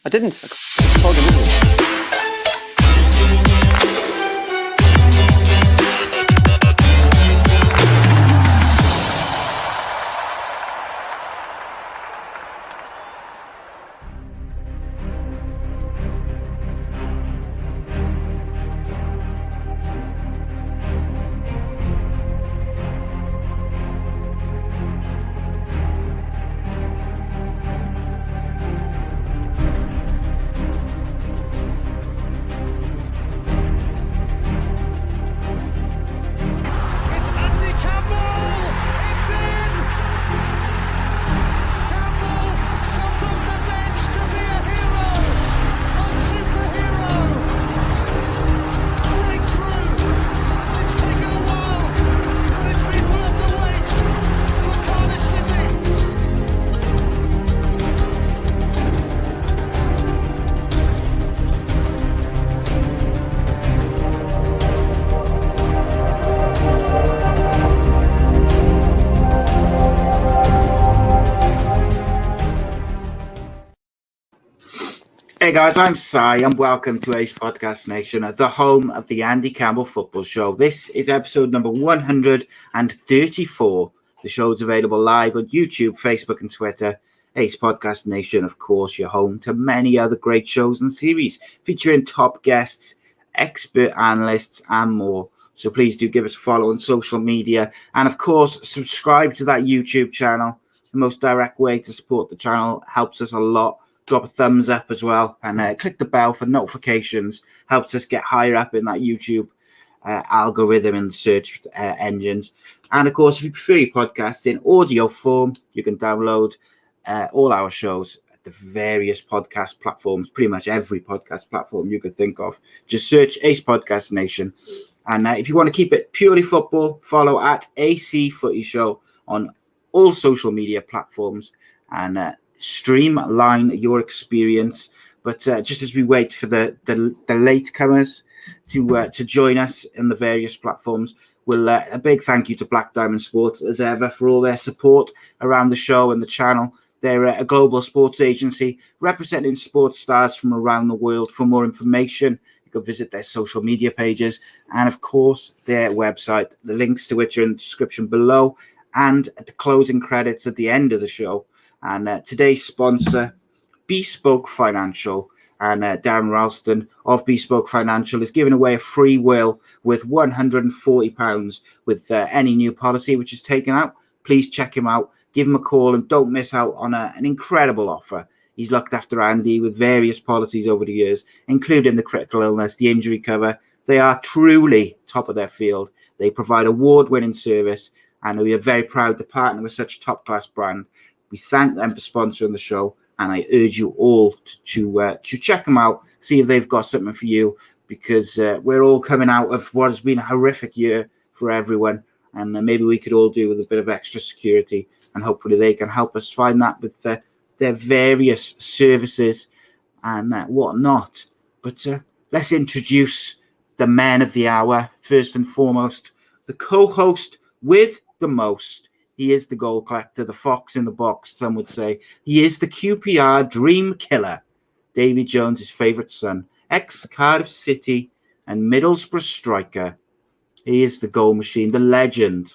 I didn't. I told you. Hey guys, I'm Sai and welcome to A.C.E Podcast Nation, the home of the Andy Campbell Football Show. This is episode number 134. The show is available live on YouTube, Facebook and Twitter. A.C.E Podcast Nation, of course, your home to many other great shows and series featuring top guests, expert analysts and more. So please do give us a follow on social media and, of course, subscribe to that YouTube channel. The most direct way to support the channel, helps us a lot. Drop a thumbs up as well and click the bell for notifications. Helps us get higher up in that YouTube algorithm and search engines. And of course, if you prefer your podcasts in audio form, you can download all our shows at the various podcast platforms, pretty much every podcast platform you could think of. Just search A.C.E Podcast Nation. And if you want to keep it purely football, follow at A.C.E Footy Show on all social media platforms and streamline your experience. But just as we wait for the latecomers to join us in the various platforms, we'll a big thank you to Black Diamond Sports as ever for all their support around the show and the channel. They're a global sports agency representing sports stars from around the world. For more information, you can visit their social media pages and, of course, their website, the links to which are in the description below and at the closing credits at the end of the show. And today's sponsor, Bespoke Financial, and Darren Ralston of Bespoke Financial is giving away a free will with £140 with any new policy which is taken out. Please check him out, give him a call, and don't miss out on an incredible offer. He's looked after Andy with various policies over the years, including the critical illness, the injury cover. They are truly top of their field. They provide award-winning service, and we are very proud to partner with such a top-class brand. We thank them for sponsoring the show, and I urge you all to check them out, see if they've got something for you, because we're all coming out of what has been a horrific year for everyone, and maybe we could all do with a bit of extra security, and hopefully they can help us find that with their various services and whatnot. But let's introduce the men of the hour. First and foremost, the co-host with the most. He is the goal collector, the fox in the box, some would say. He is the QPR dream killer. Davy Jones' favourite son, ex-Cardiff City and Middlesbrough striker. He is the goal machine, the legend.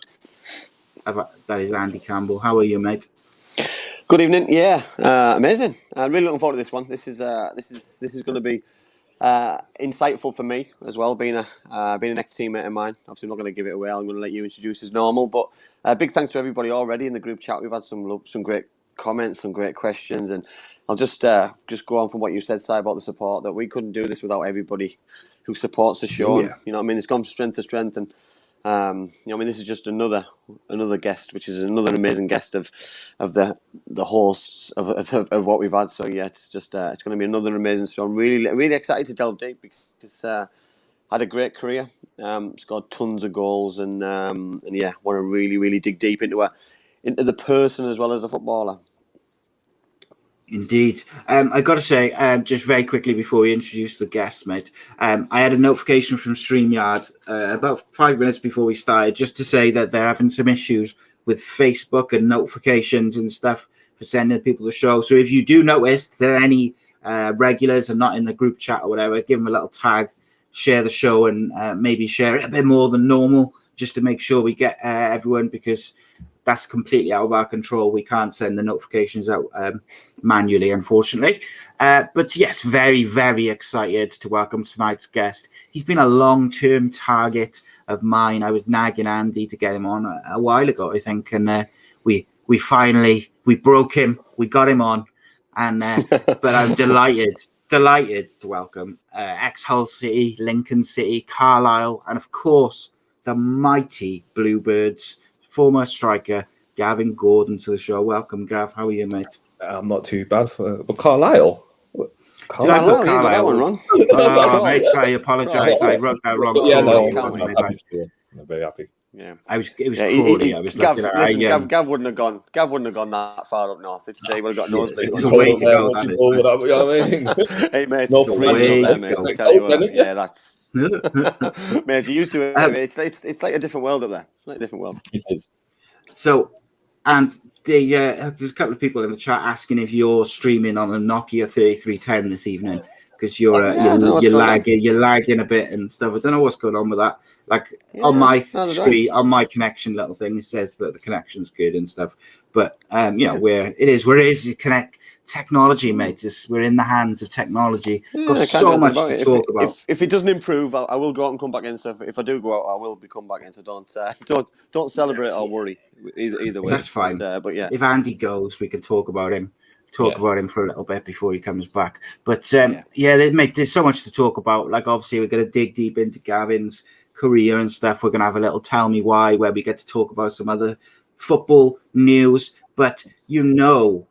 That is Andy Campbell. How are you, mate? Good evening. Yeah, amazing. I'm really looking forward to this one. This is going to be insightful for me as well, being an ex-teammate of mine. Obviously, I'm not going to give it away. I'm going to let you introduce as normal. But big thanks to everybody already in the group chat. We've had some great comments, some great questions, and I'll just go on from what you said, Si, about the support. That we couldn't do this without everybody who supports the show. Yeah. And, you know what I mean? It's gone from strength to strength, and this is just another guest, which is another amazing guest of the hosts of what we've had. So yeah, it's just it's going to be another amazing show. I'm really excited to delve deep because had a great career, scored tons of goals, and yeah, want to really dig deep into the person as well as a footballer. Indeed. I got to say, just very quickly before we introduce the guest, mate, I had a notification from StreamYard about 5 minutes before we started, just to say that they're having some issues with Facebook and notifications and stuff for sending people the show. So if you do notice that any regulars and not in the group chat or whatever, give them a little tag, share the show, and maybe share it a bit more than normal, just to make sure we get everyone, because that's completely out of our control. We can't send the notifications out manually, unfortunately. But yes, very, very excited to welcome tonight's guest. He's been a long-term target of mine. I was nagging Andy to get him on a while ago, I think, and we finally broke him. We got him on, and but I'm delighted to welcome ex-Hull City, Lincoln City, Carlisle, and of course the mighty Bluebirds former striker Gavin Gordon to the show. Welcome, Gav. How are you, mate? I'm not too bad but Carlisle. Did I got that one wrong? Oh, mate, I apologise. I wrote that wrong. Yeah, no, I'm very happy. Yeah, it was Crawley. I was Gav, listen, Gav wouldn't have gone. Gav wouldn't have gone that far up north. He would have got nosebleed. It's a way to go. You know what I mean? Hey, mate, No freezing there, mate. I tell you what, yeah, that's. Mate, you used to it. It's like a different world up there. It's like a different world. It is. So, and there's a couple of people in the chat asking if you're streaming on a Nokia 3310 this evening, because you're lagging a bit and stuff. I don't know what's going on with that. Like on my screen, on my connection little thing, it says that the connection's good and stuff. But where it is, you connect technology, mate. We're in the hands of technology. Got so much to talk about. If it doesn't improve, I will go out and come back in. So if I do go out, I will be come back in. So don't celebrate or worry either way. That's fine. But yeah, if Andy goes, we can talk about him. About him for a little bit before he comes back. But there's so much to talk about. Like, obviously, we're going to dig deep into Gavin's career and stuff. We're going to have a little Tell Me Why, where we get to talk about some other football news. But the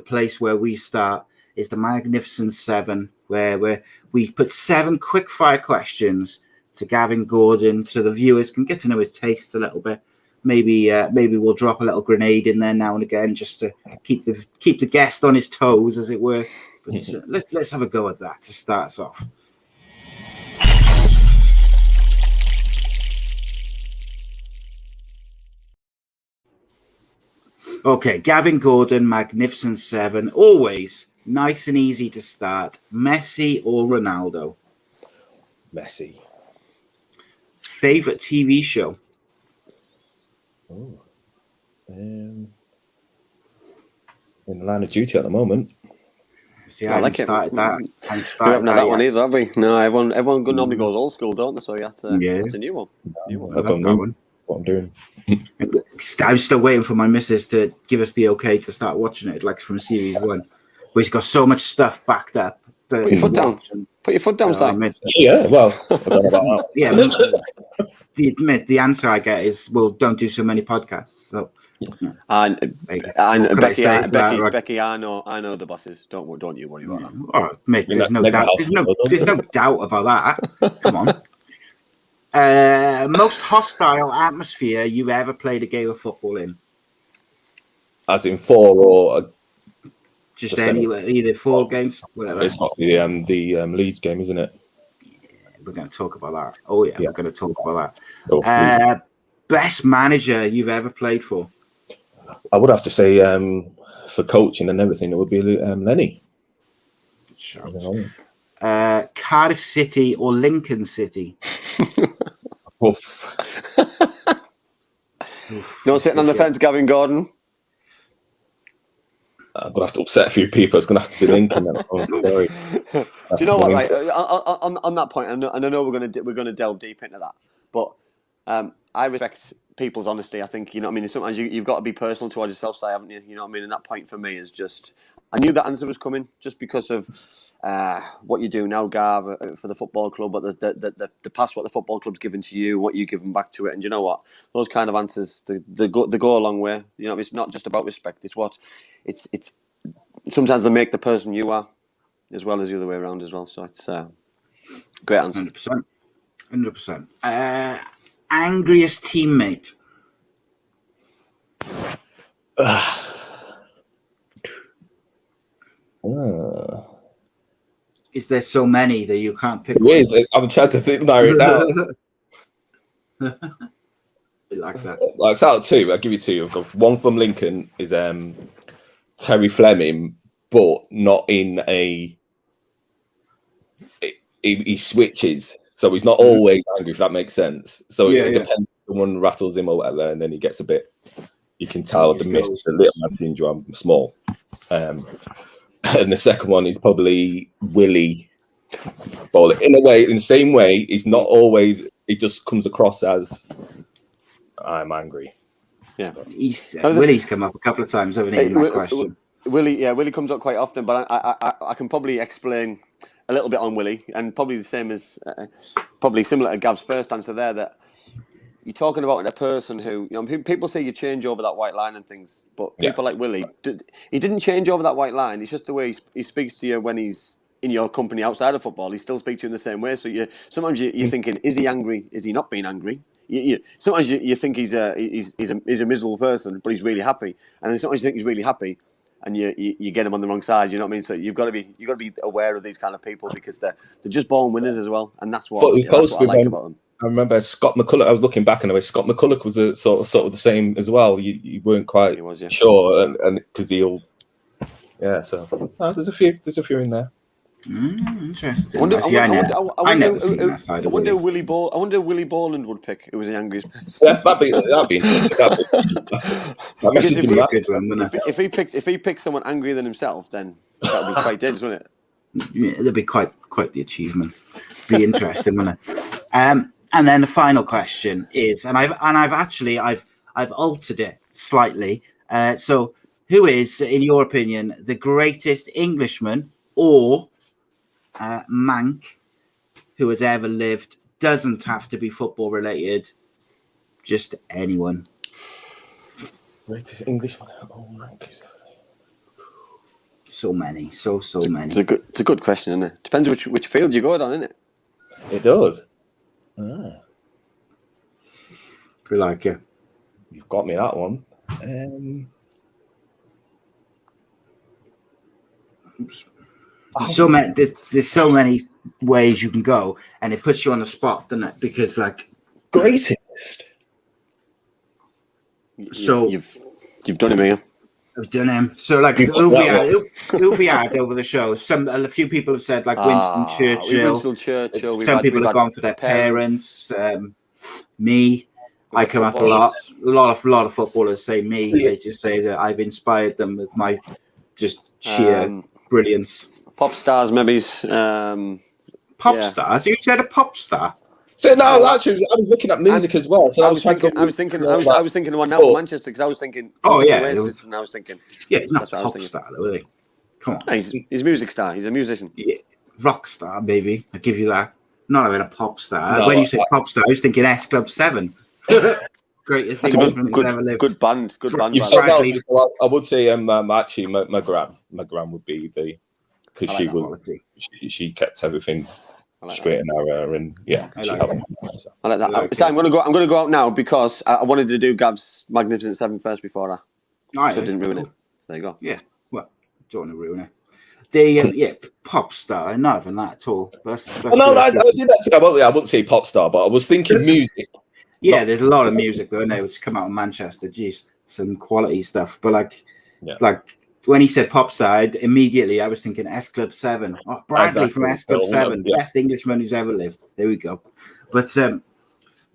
place where we start is the Magnificent Seven, where we put 7 quick-fire questions to Gavin Gordon, so the viewers can get to know his taste a little bit. Maybe we'll drop a little grenade in there now and again, just to keep the guest on his toes, as it were. But let's have a go at that to start us off. Okay, Gavin Gordon, Magnificent Seven, always nice and easy to start. Messi or Ronaldo? Messi. Favorite TV show? In the line of duty at the moment. See, I like it. We haven't had that one either, have we? No, everyone normally goes old school, don't they? So that's a new one. I don't know what I'm doing. I'm still waiting for my missus to give us the okay to start watching it, like from series 1. We've got so much stuff backed up. Put your foot down. Put your foot down, Si. Yeah, well, I don't know about that. Yeah. The answer I get is, well, don't do so many podcasts. So, and Becky, I know the bosses. Don't you worry about that. Oh, mate, there's no doubt. There's no doubt about that. Come on. Most hostile atmosphere you've ever played a game of football in? As in 4 or just anywhere, either 4 games, whatever. It's not the Leeds game, isn't it? We're going to talk about that. Oh, yeah, we're going to talk about Oh, that. Best manager you've ever played for? I would have to say for coaching and everything, it would be Lenny. Cardiff City or Lincoln City? Not sitting on the fence, Gavin Gordon. I'm going to have to upset a few people. It's going to have to be Lincoln. Sorry. Do you know what? Right on that point, and I know we're going to delve deep into that, but I respect people's honesty. I think, you know what I mean. Sometimes you've got to be personal towards yourself, say, haven't you? You know what I mean. And that point for me is just, I knew that answer was coming just because of what you do now, Gav, for the football club, but the past, what the football club's given to you, what you give them back to it, and you know what? Those kind of answers, they go a long way. You know, it's not just about respect. It's sometimes they make the person you are, as well as the other way around as well. So it's great answer. 100%. Angriest teammate? Is there so many that you can't pick? Yes, I'm trying to narrow it down. Like that. Like, it's out of 2. I'll give you 2. I've got one from Lincoln is Terry Fleming, but not in a he switches, so he's not always angry. If that makes sense. So it depends. Someone rattles him or whatever, and then he gets a bit. You can tell the Mr. Little Man syndrome. I'm small. And the second one is probably Willie. Ball in a way, in the same way, he's not always. It just comes across as I'm angry. Yeah, Willie's come up a couple of times, haven't he? In that question. Willie comes up quite often, but I can probably explain a little bit on Willie, and probably the same as probably similar to Gav's first answer there. That you're talking about a person who, people say you change over that white line and things, but people like Willie, he didn't change over that white line. It's just the way he speaks to you when he's in your company outside of football. He still speaks to you in the same way. So sometimes you're thinking, is he angry? Is he not being angry? Sometimes you think he's a miserable person, but he's really happy. And then sometimes you think he's really happy, and you get him on the wrong side. You know what I mean? So you've got to be aware of these kind of people, because they're just born winners as well, and that's what I like about them. I remember Scott McCulloch. I was looking back, and Scott McCulloch was a sort of the same as well. You weren't quite sure, and because So there's a few in there. Interesting. I wonder Willie Borland would pick. Who was the angriest person? Yeah, that'd be interesting. If he picked someone angrier than himself, then that would be quite dangerous, wouldn't it? Yeah, that'd be quite the achievement. Be interesting, wouldn't it? And then the final question is, and I've altered it slightly. So, who is, in your opinion, the greatest Englishman or Manc who has ever lived? Doesn't have to be football related. Just anyone. Greatest Englishman or Manc? So many, so many. It's a good question, isn't it? Depends which field you go down, isn't it? It does. We like it. You've got me that one. There's so many ways you can go, and it puts you on the spot, doesn't it? Because greatest. So you've done him here. I've done him. So who we had over the show? A few people have said Winston Churchill. Some people have gone for their parents. Me, I come up a lot. A lot of footballers say me. They just say that I've inspired them with my just sheer brilliance. Pop stars, maybe. Pop stars? You said a pop star? So no, actually, I was looking at music as well. So I was thinking of one now for Manchester, because I was thinking. Oasis, and I was thinking. Yeah, he's not a pop star, though, is he? Come on, he's a music star. He's a musician. Yeah, rock star, baby. I'll give you that. Not even a pop star. No, when you say pop star, I was thinking S Club 7. Greatest Englishman who's ever lived. Good band. You've said that, so I would say actually my gran would be the, because she kept everything straight and narrow, and I like that. So I'm going to go out now, because I wanted to do Gav's Magnificent Seven first before so I didn't ruin it. So there you go. Yeah, well, don't want to ruin it. The pop star, not even that at all. I did that. I wouldn't say pop star, but I was thinking music. Yeah, there's a lot of music though, isn't there, which come out of Manchester. Jeez, some quality stuff. But when he said pop star, immediately I was thinking S Club 7. Oh, Bradley from S Club 7, best Englishman who's ever lived. There we go. But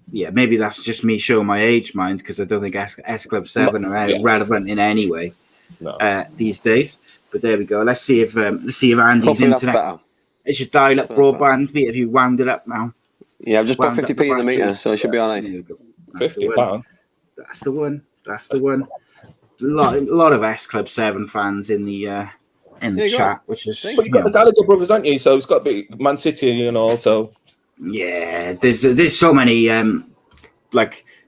maybe that's just me showing my age, mind, because I don't think S Club 7 are relevant in any way these days. But there we go. Let's see if Andy's internet. It should dial up broadband. Have you wound it up now? Yeah, I've just put 50p in the meter, so it should be all right. £50. That's the one. A lot of S Club 7 fans in the chat, which is. But you've got the Gallagher brothers, aren't you? So it's got to be Man City, also. Yeah, there's so many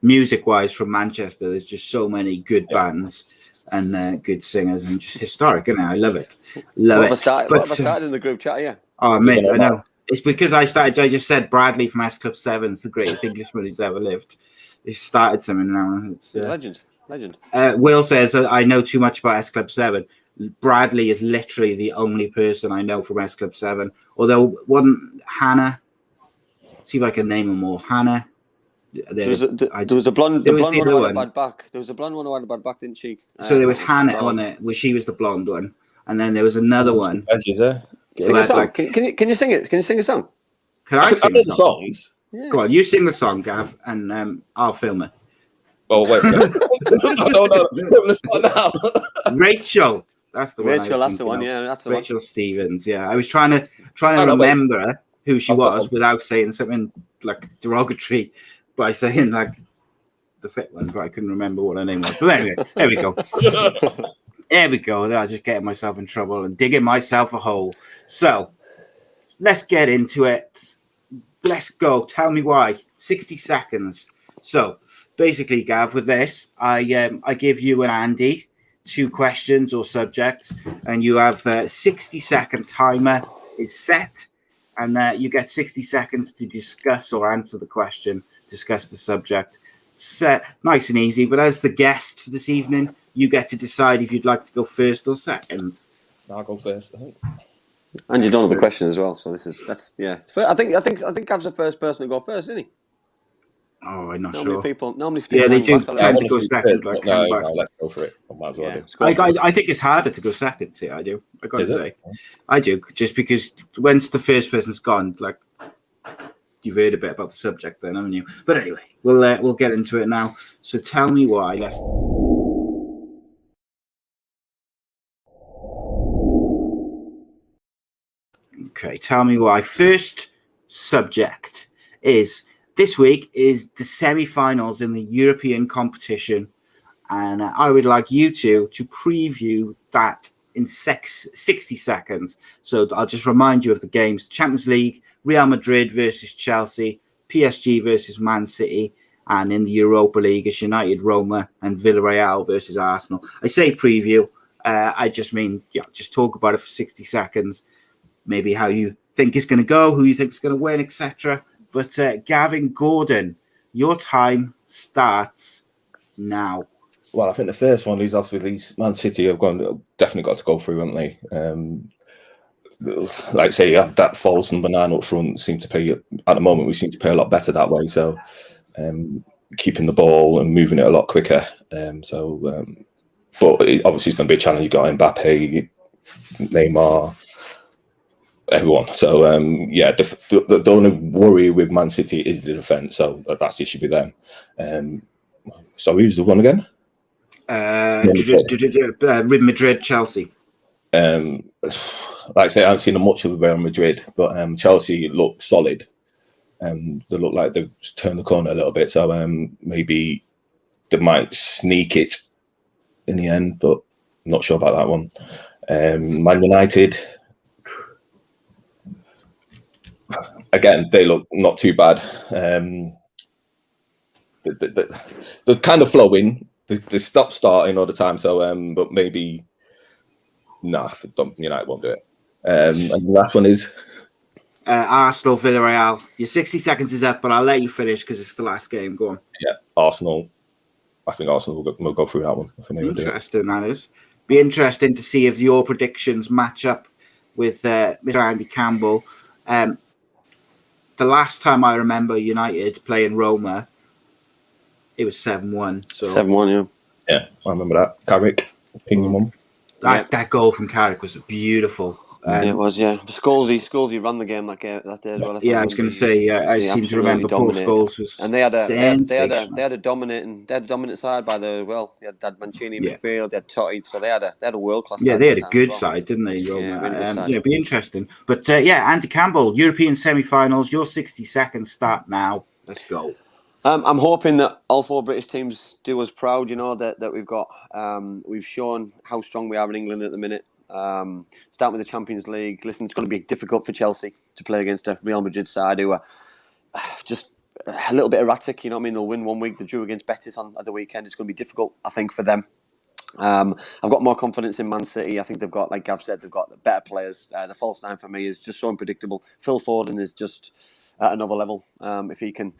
music wise from Manchester. There's just so many good bands and good singers, and just historic, isn't it? I love it. What have I started in the group chat? Yeah. Oh, mate, I know. It's because I just said Bradley from S Club 7 is the greatest Englishman who's ever lived. He started something now. It's legend. Will says, I know too much about S Club 7. Bradley is literally the only person I know from S Club 7. Although, wasn't Hannah? See if I can name them all. Hannah. There was a blonde one who had a bad back. There was a blonde one who had a bad back, didn't she? So there was Hannah on it, where she was the blonde one. And then there was another one. Sing a song. Can you sing it? Can you sing a song? Can I sing know the the song? songs. Yeah. Go on, you sing the song, Gav, and I'll film it. Oh wait, no, now. Rachel, that's the one. Rachel, that's the one. Yeah, that's the Rachel one. Stevens. Yeah, I was trying to remember who she was without saying something like derogatory by saying like the fit one, but I couldn't remember what her name was. But anyway, there we go. There we go. I was just getting myself in trouble and digging myself a hole. So let's get into it. Let's go. Tell me why. 60 seconds. So basically, Gav, with this, I give you and Andy 2 questions or subjects, and you have a 60-second timer is set, and you get 60 seconds to discuss or answer the question, discuss the subject. Set nice and easy. But as the guest for this evening, you get to decide if you'd like to go first or second. I'll go first, I think. And you don't have the question as well, so that's yeah. I think Gav's the first person to go first, isn't he? Oh, I'm not sure. Normally people yeah, they do back tend to go second. Like no, let's go for it. I might as well do. I think it's harder to go second. See, I do. I got to say, I do, just because once the first person's gone, like you've heard a bit about the subject, then haven't you? But anyway, we'll get into it now. So tell me why. Okay, tell me why. First subject is this week is the semi-finals in the European competition, and I would like you to preview that in 60 seconds. So I'll just remind you of the games: Champions League, Real Madrid versus Chelsea, PSG versus Man City, and in the Europa League, it's United, Roma, and Villarreal versus Arsenal. I say preview. I just mean, just talk about it for 60 seconds. Maybe how you think it's going to go, who you think is going to win, etc. But Gavin Gordon, your time starts now. Well, I think the first one is obviously Man City have definitely got to go through, haven't they? Like say, you have that false number 9 up front. Seem to play at the moment. We seem to play a lot better that way. So keeping the ball and moving it a lot quicker. But obviously it's going to be a challenge. You got Mbappe, Neymar, everyone. So the only worry with Man City is the defence. So that's the issue with them. So who's the one again? Madrid, Chelsea. Like I say, I haven't seen much of Real Madrid, but Chelsea look solid. They look like they've turned the corner a little bit. So maybe they might sneak it in the end, but I'm not sure about that one. Man United, again, they look not too bad. They're kind of flowing. They stop starting all the time. So, but maybe, United won't do it. And the last one is Arsenal, Villarreal. Your 60 seconds is up, but I'll let you finish because it's the last game. Go on. Yeah, Arsenal. I think Arsenal will go through that one. Interesting, that is. Be interesting to see if your predictions match up with Mr. Andy Campbell. The last time I remember United playing Roma, it was 7-1. So 7-1, yeah. Yeah, I remember that. Carrick, pinging one. That goal from Carrick was beautiful. It was, yeah. Scholesy ran the game that day as well. I was going to say, I seem to remember Paul Scholes was, and they had a dominant side by they had Mancini in midfield, they had Totti, so they had a world class. Yeah, they had a good side, didn't they? It'd be interesting. But Andy Campbell, European semi-finals. Your 60 seconds start now. Let's go. I'm hoping that all 4 British teams do us proud. You know that we've got we've shown how strong we are in England at the minute. Starting with the Champions League, listen, it's going to be difficult for Chelsea to play against a Real Madrid side who are just a little bit erratic. You know what I mean? They'll win one week, they drew against Betis at the weekend. It's going to be difficult, I think, for them. I've got more confidence in Man City. I think they've got, like Gav said, they've got better players. The false 9 for me is just so unpredictable. Phil Foden is just at another level. If he can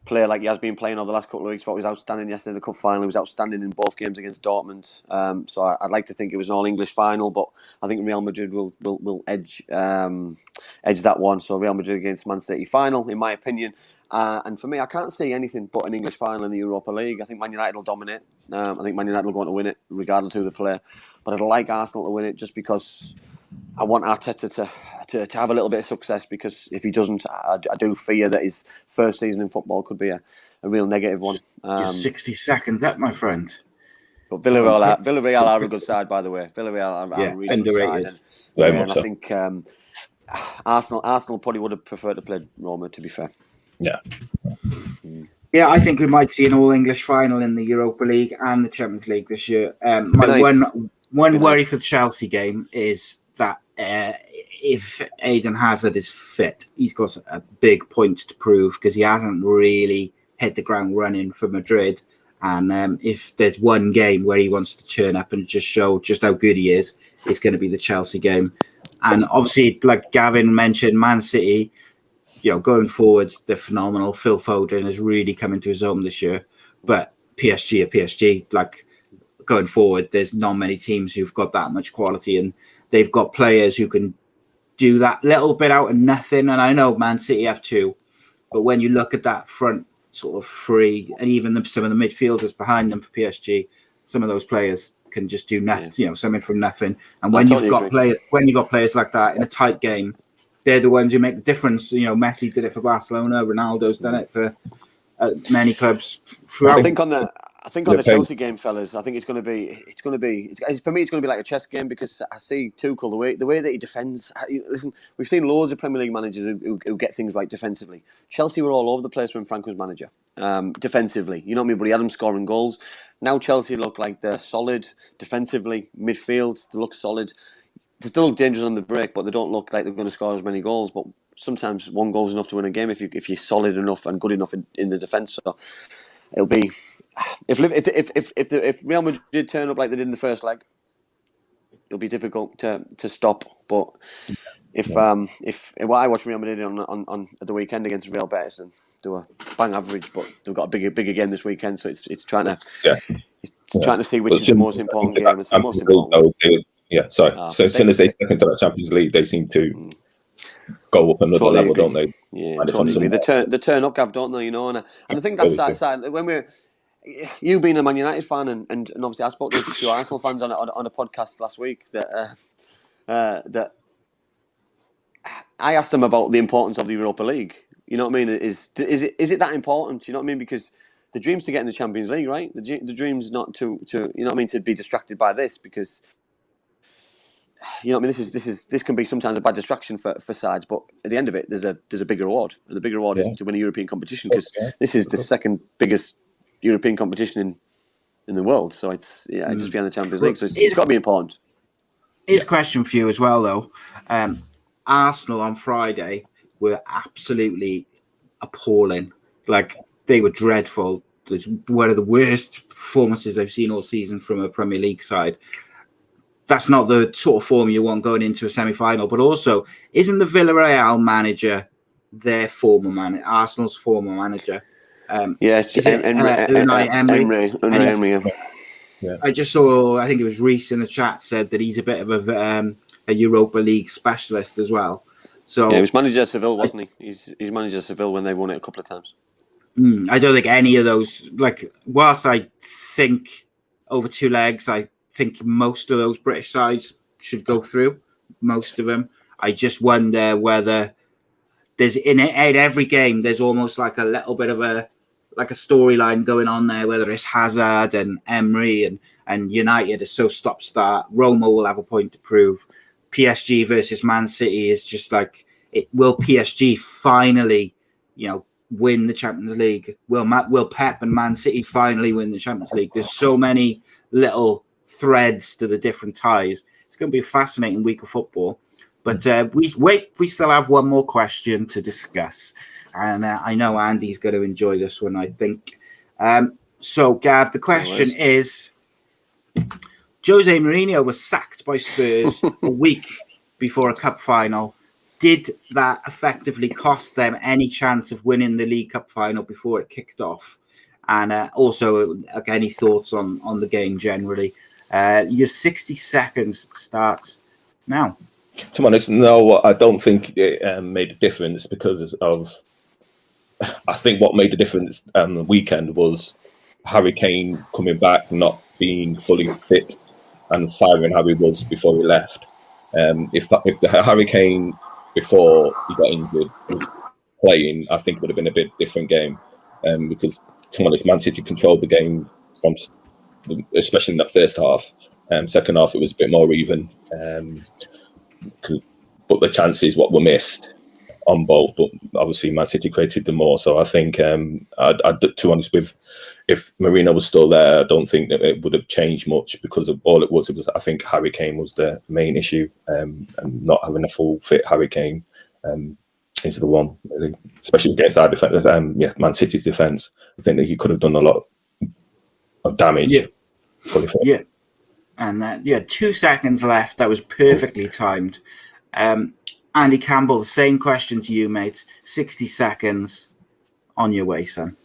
play like he has been playing over the last couple of weeks, thought he was outstanding yesterday in the cup final. He was outstanding in both games against Dortmund. So I'd like to think it was an all-English final, but I think Real Madrid will edge that one. So Real Madrid against Man City final, in my opinion. And for me, I can't see anything but an English final in the Europa League. I think Man United will dominate. I think Man United will go on to win it, regardless of who they play. But I'd like Arsenal to win it just because I want Arteta to have a little bit of success, because if he doesn't, I do fear that his first season in football could be a real negative one. You're 60 seconds up, my friend. But Villarreal are a good side, by the way. Villarreal are a really underrated. good side. And I think Arsenal probably would have preferred to play Roma, to be fair. Yeah. Yeah, I think we might see an all-English final in the Europa League and the Champions League this year. One worry for the Chelsea game is that if Eden Hazard is fit, he's got a big point to prove, because he hasn't really hit the ground running for Madrid. And if there's one game where he wants to turn up and just show just how good he is, it's going to be the Chelsea game. And obviously, like Gavin mentioned, Man City, going forward, they're phenomenal. Phil Foden has really come into his own this year. But PSG are PSG. Like, going forward, there's not many teams who've got that much quality, and they've got players who can do that little bit out of nothing. And I know Man City have two, but when you look at that front sort of three, and even some of the midfielders behind them for PSG, some of those players can just do nothing, something from nothing. And when you've got players like that in a tight game, they're the ones who make the difference. Messi did it for Barcelona. Ronaldo's done it for many clubs throughout. I think on the Chelsea game, fellas, I think it's going to be for me. It's going to be like a chess game, because I see Tuchel, the way that he defends. Listen, we've seen loads of Premier League managers who get things right defensively. Chelsea were all over the place when Frank was manager, defensively. You know what I mean? But he had them scoring goals. Now Chelsea look like they're solid defensively, midfield. They look solid. They still look dangerous on the break, but they don't look like they're going to score as many goals. But sometimes one goal is enough to win a game if you're solid enough and good enough in the defence. So it'll be. If Real Madrid turn up like they did in the first leg, it'll be difficult to stop. But if what I watched Real Madrid on the weekend against Real Betis, and they were bang average, but they've got a bigger game this weekend, so it's trying to trying to see which is the most important game. It's the most important. So as soon as they step into that Champions League, they seem to go up another level, don't they? Yeah, totally. They turn up, Gav, don't they? And I think that's that when we're. You being a Man United fan, and obviously I spoke to Arsenal fans on a podcast last week that I asked them about the importance of the Europa League. You know what I mean? Is it that important? You know what I mean? Because the dream's to get in the Champions League, right? The dream's not to you know what I mean, to be distracted by this, because you know what I mean. This can be sometimes a bad distraction for sides, but at the end of it, there's a bigger reward, and the bigger reward is to win a European competition, because this is the second biggest European competition in the world, so it's just beyond the Champions League, so it's got to be important. Here's a question for you as well, though. Arsenal on Friday were absolutely appalling. Like, they were dreadful. It's one of the worst performances I've seen all season from a Premier League side. That's not the sort of form you want going into a semi-final. But also, isn't the Villarreal manager their former manager, Arsenal's former manager? Unai Emery. I just saw, I think it was Reece in the chat said that he's a bit of a Europa League specialist as well. So he was manager of Seville, wasn't he? He's manager of Seville when they won it a couple of times. I don't think any of those, like, whilst I think over two legs, I think most of those British sides should go through, most of them. I just wonder whether there's in every game, there's almost like a little bit of a storyline going on there, whether it's Hazard and Emery and United is so stop-start. Roma will have a point to prove. PSG versus Man City is just like, will PSG finally, win the Champions League? Will Pep and Man City finally win the Champions League? There's so many little threads to the different ties. It's going to be a fascinating week of football. But we still have one more question to discuss. And I know Andy's going to enjoy this one, I think. So, Gav, the question is, Jose Mourinho was sacked by Spurs a week before a cup final. Did that effectively cost them any chance of winning the League Cup final before it kicked off? And also, any thoughts on the game generally? Your 60 seconds starts now. To be honest, no, I don't think it made a difference because of. I think what made the difference on the weekend was Harry Kane coming back, not being fully fit, and firing how he was before he left. If the Harry Kane before he got injured was playing, I think it would have been a bit different game, because to be honest, Man City controlled the game especially in that first half. Second half, it was a bit more even, but the chances what were missed on both, but obviously Man City created them more. So I think, to be honest, if Mourinho was still there, I don't think that it would have changed much, because of all it was I think Harry Kane was the main issue, and not having a full fit Harry Kane into the one, really. Especially against our defense, Man City's defense. I think that he could have done a lot of damage. Yeah. And 2 seconds left. That was perfectly timed. Andy Campbell, the same question to you, mate. 60 seconds. On your way, son.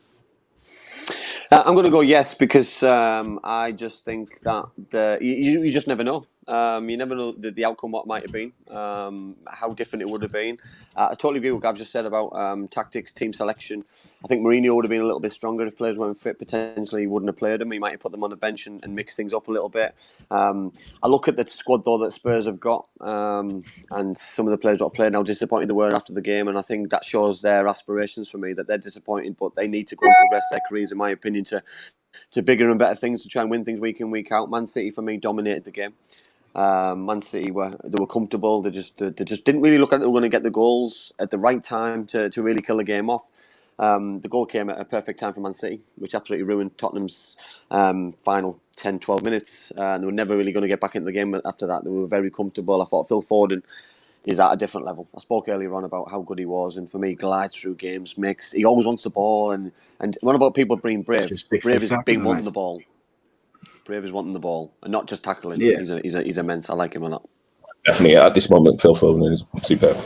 I'm going to go yes, because I just think that you just never know. You never know the outcome, what might have been, how different it would have been. I totally agree with what Gav just said about tactics, team selection. I think Mourinho would have been a little bit stronger if players weren't fit. Potentially, he wouldn't have played them. He might have put them on the bench and mixed things up a little bit. I look at the squad, though, that Spurs have got, and some of the players that have played, how disappointed they were after the game, and I think that shows their aspirations for me, that they're disappointed, but they need to go and progress their careers, in my opinion, to bigger and better things, to try and win things week in, week out. Man City, for me, dominated the game. Man City were comfortable. They just didn't really look like they were going to get the goals at the right time to really kill the game off. The goal came at a perfect time for Man City, which absolutely ruined Tottenham's final 10-12 minutes. And they were never really going to get back into the game after that. They were very comfortable. I thought Phil Foden is at a different level. I spoke earlier on about how good he was, and for me, glides through games, mixed. He always wants the ball, and what about people being brave? Brave is being wanting the ball. Brave is wanting the ball and not just tackling. Yeah. He's immense. I like him a lot. Definitely, at this moment, Phil Foden is superb.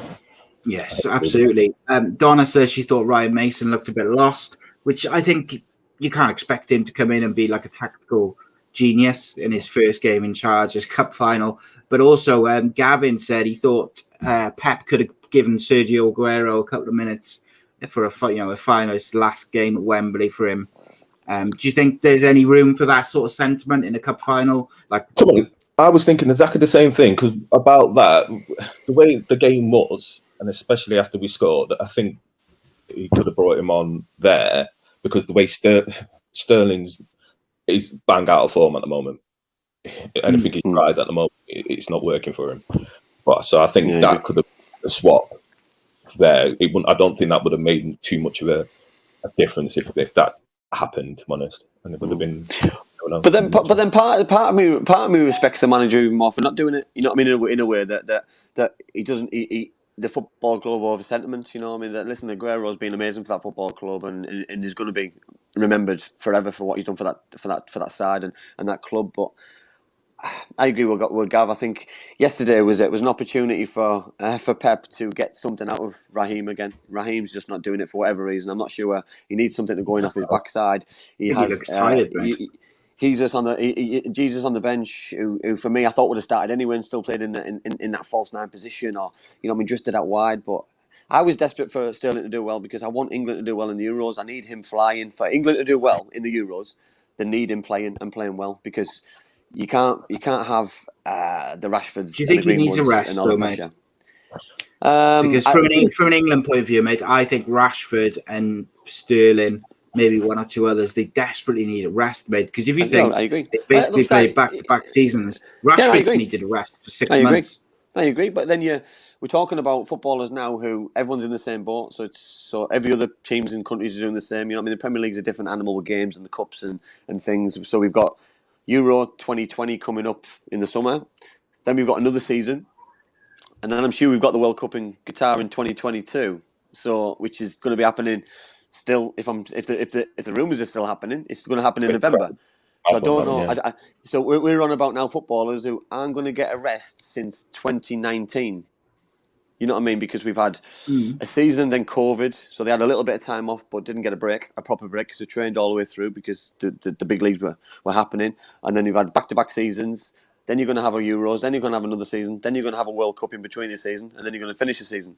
Yes, absolutely. Donna says she thought Ryan Mason looked a bit lost, which I think you can't expect him to come in and be like a tactical genius in his first game in charge, his cup final. But also, Gavin said he thought Pep could have given Sergio Aguero a couple of minutes for a finalist last game at Wembley for him. Do you think there's any room for that sort of sentiment in a cup final? I was thinking exactly the same thing, because about that, the way the game was, and especially after we scored, I think he could have brought him on there, because the way Sterling's is bang out of form at the moment. Anything he tries at the moment, it's not working for him. But so I think that could have been a swap there. I don't think that would have made too much of a difference if that happened, to be honest, and it would have been. But then part of me respects the manager even more for not doing it. You know what I mean? In a way that he doesn't. The football club over sentiment. You know what I mean? That listen, Aguero's been amazing for that football club, and he's going to be remembered forever for what he's done for that side and that club. But I agree with Gav. I think yesterday was an opportunity for Pep to get something out of Raheem again. Raheem's just not doing it for whatever reason. I'm not sure. He needs something to go in off his backside. He looks tired, Jesus on the bench, who for me I thought would have started anyway and still played in that false nine position, or drifted out wide. But I was desperate for Sterling to do well, because I want England to do well in the Euros. I need him flying. For England to do well in the Euros, they need him playing well, because you can't have the Rashfords. Do you think he needs a rest, though, mate? Because from an England point of view, mate, I think Rashford and Sterling, maybe one or two others, they desperately need a rest, mate. Because if you think they basically play back-to-back seasons, Rashford's needed a rest for 6 months. I agree, but then we're talking about footballers now who everyone's in the same boat. So every other teams and countries are doing the same. You know what I mean? The Premier League's a different animal with games and the cups and things. So we've got Euro 2020 coming up in the summer. Then we've got another season, and then I'm sure we've got the World Cup in Qatar in 2022. So which is going to be happening. Still, if the rumours are still happening, it's going to happen in November. So I don't know. So we're on about now footballers who aren't going to get a rest since 2019. You know what I mean? Because we've had a season, then COVID, so they had a little bit of time off, but didn't get a proper break, because they trained all the way through because the big leagues were happening. And then you've had back-to-back seasons. Then you're going to have a Euros. Then you're going to have another season. Then you're going to have a World Cup in between your season, and then you're going to finish the season.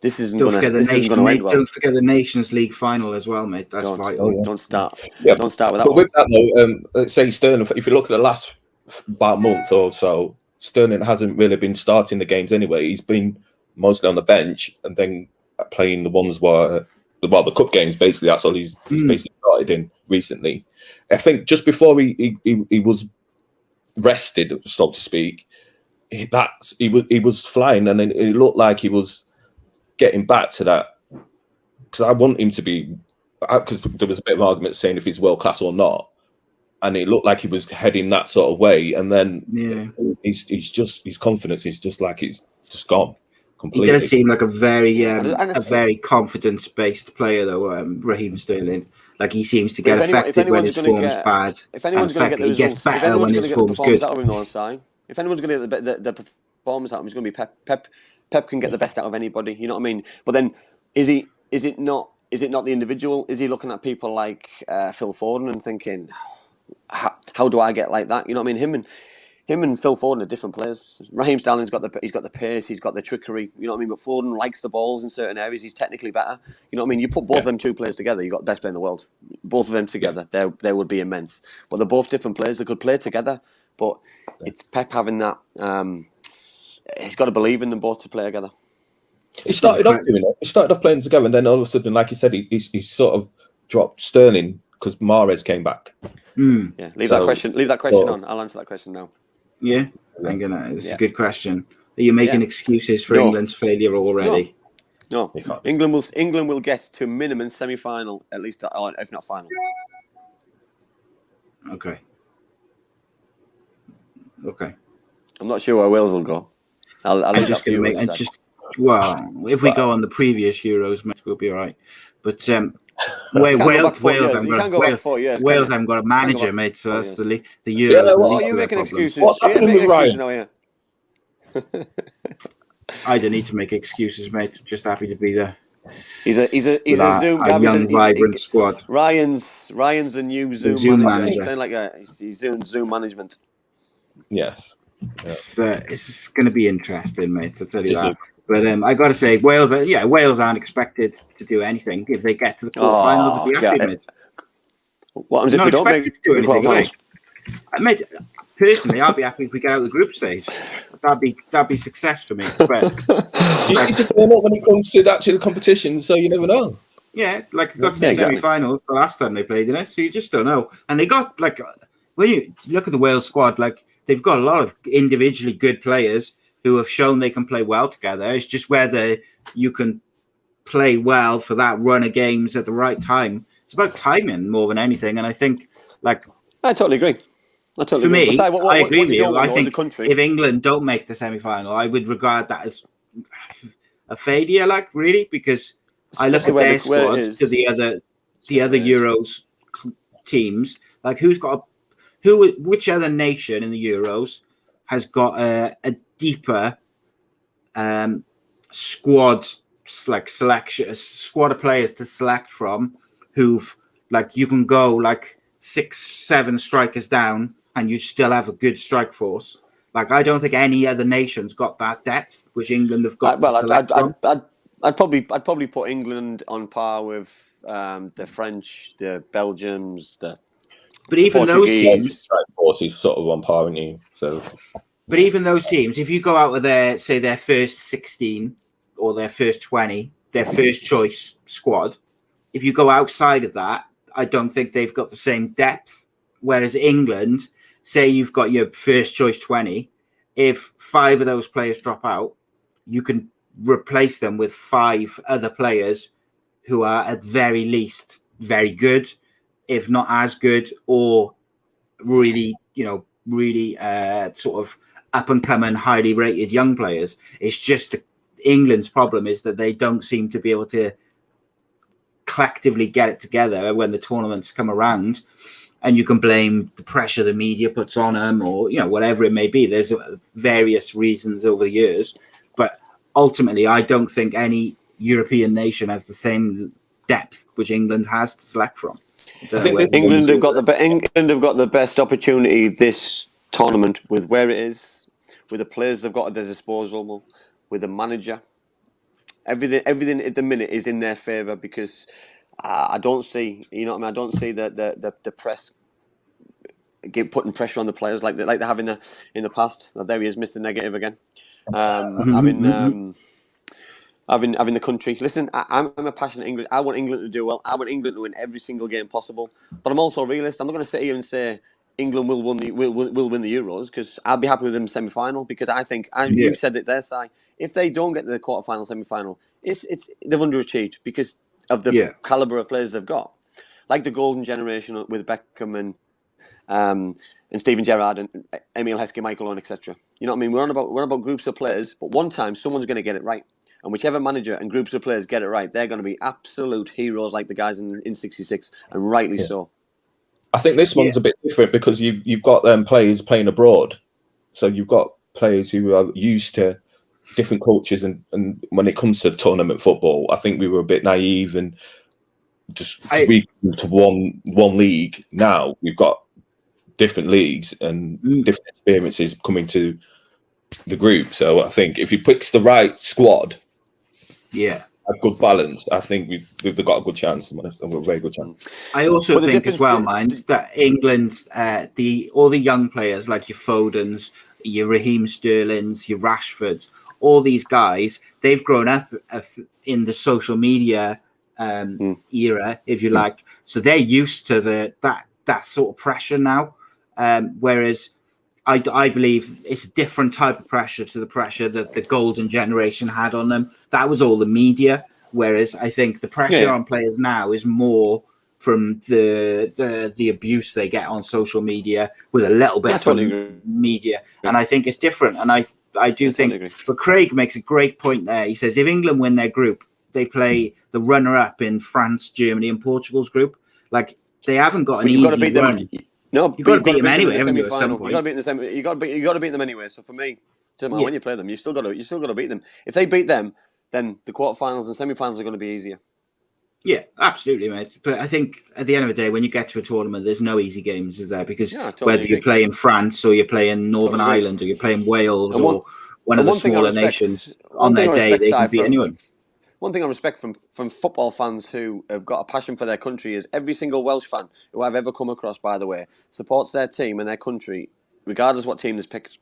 This isn't going to end well. Don't forget the Nations League final as well, mate. That's vital. Don't start. Yeah. Don't start with that. But with that though, say Sterling, if you look at the last about month or so, Sterling hasn't really been starting the games anyway. He's been mostly on the bench and then playing the ones where, well, the cup games, basically, that's all he's basically started in recently. I think just before he was rested, so to speak, he was flying, and then it looked like he was getting back to that. Because I want him to be, because there was a bit of argument saying if he's world class or not, and it looked like he was heading that sort of way. And then his confidence is just like it's just gone completely. He does seem like a very confidence-based player, though. Raheem Sterling, like he seems to get affected when his form's bad. If anyone's going to get the results, he gets better when his form's good. If anyone's going to get the performance out of him, it's going to be Pep. Pep can get the best out of anybody. You know what I mean? But then, is it not the individual? Is he looking at people like Phil Foden and thinking, how do I get like that? You know what I mean? Him and Phil Foden are different players. Raheem Sterling's got the pace, he's got the trickery. You know what I mean? But Foden likes the balls in certain areas. He's technically better. You know what I mean? You put both of them two players together, you got the best player in the world. Both of them together, they would be immense. But they're both different players. They could play together. But it's Pep having that. He's got to believe in them both to play together. He started off doing it. He started off playing together, and then all of a sudden, like you said, he sort of dropped Sterling because Mahrez came back. Yeah, leave that question on. I'll answer that question now. Yeah, it's a good question. Are you making excuses for England's failure already? No. England will get to minimum semi-final, at least, if not final. Okay. I'm not sure where Wales will go. I'm just going to make if we go on the previous Euros, we'll be all right. But Wales haven't got a manager, mate. So that's the Euros. What are you making excuses? What's happening with Ryan? I don't need to make excuses, mate. Just happy to be there. He's a Zoom. A young, vibrant squad. Ryan's a new Zoom manager. He's Zoom management. Yes. It's going to be interesting, mate. I'll tell you that. But I got to say, Wales aren't expected to do anything. If they get to the quarterfinals, I'll be happy, mate. What happens if they don't make to do anything? Mate, personally, I'll be happy if we get out of the group stage. That'd be success for me. But you just don't know when it comes to actually the competition, so you never know. Yeah, like got to the semi-finals the last time they played in it, so you just don't know. And they got when you look at the Wales squad, they've got a lot of individually good players who have shown they can play well together. It's just whether you can play well for that run of games at the right time. It's about timing more than anything. And I think, I totally agree. For me, I agree with you. I think if England don't make the semi-final, I would regard that as a failure, really, because I look at their squads to the other Euros teams. Which other nation in the Euros has got a deeper squad selection, a squad of players to select from, who've you can go 6-7 strikers down and you still have a good strike force. I don't think any other nation's got that depth, which England have got. I'd probably put England on par with the French, the Belgians, But even those teams, strike force is sort of on par, aren't you? So. But even those teams, if you go out with their first 16 or their first 20, their first choice squad, if you go outside of that, I don't think they've got the same depth. Whereas England, say you've got your first choice 20, if 5 of those players drop out, you can replace them with 5 other players who are at very least very good, if not as good, or really, sort of up and coming, highly rated young players. It's just England's problem is that they don't seem to be able to collectively get it together when the tournaments come around. And you can blame the pressure the media puts on them, or whatever it may be. There's various reasons over the years, but ultimately, I don't think any European nation has the same depth which England has to select from. I think England have got the best opportunity this tournament with where it is, with the players they've got at their disposal, with the manager. Everything at the minute is in their favour because I don't see, I don't see the press putting pressure on the players like they have in the past. There he is, Mr. Negative again. Having the country. Listen, I'm a passionate English. I want England to do well. I want England to win every single game possible. But I'm also a realist. I'm not going to sit here and say England will win the Euros, because I'll be happy with them semi-final, because I think you've said it there, Si. If they don't get to the quarter-final, semi-final, they've underachieved because of the calibre of players they've got, like the golden generation with Beckham and Steven Gerrard and Emile Heskey, Michael Owen, etc. You know what I mean? We're on about groups of players, but one time someone's going to get it right. And whichever manager and groups of players get it right, they're going to be absolute heroes like the guys in 66, and rightly so. I think this one's a bit different because you've got players playing abroad. So you've got players who are used to different cultures. And when it comes to tournament football, I think we were a bit naive and just to one league. Now we've got different leagues and different experiences coming to the group. So I think if he picks the right squad, a good balance, I think we've got a good chance. A very good chance. I also think as well, that England, all the young players like your Fodens, your Raheem Sterlings, your Rashfords, all these guys, they've grown up in the social media era, if you like. So they're used to that sort of pressure now. Whereas I believe it's a different type of pressure to the pressure that the golden generation had on them. That was all the media. Whereas I think the pressure on players now is more from the abuse they get on social media with a little bit from media. And I think it's different. And I do think, but Craig makes a great point there. He says, if England win their group, they play the runner-up in France, Germany and Portugal's group. Like, they haven't got an easy run. No, you've got to beat them anyway. You got to beat them. You got to beat them anyway. So for me, when you play them, you still got to beat them. If they beat them, then the quarterfinals and semi-finals are going to be easier. Yeah, absolutely, mate. But I think at the end of the day, when you get to a tournament, there's no easy games, is there? Because whether you play in France or you're playing Northern Ireland or you're playing Wales or one of the smaller nations, on their day they can beat anyone. One thing I respect from football fans who have got a passion for their country is every single Welsh fan who I've ever come across, by the way, supports their team and their country, regardless what team is picked,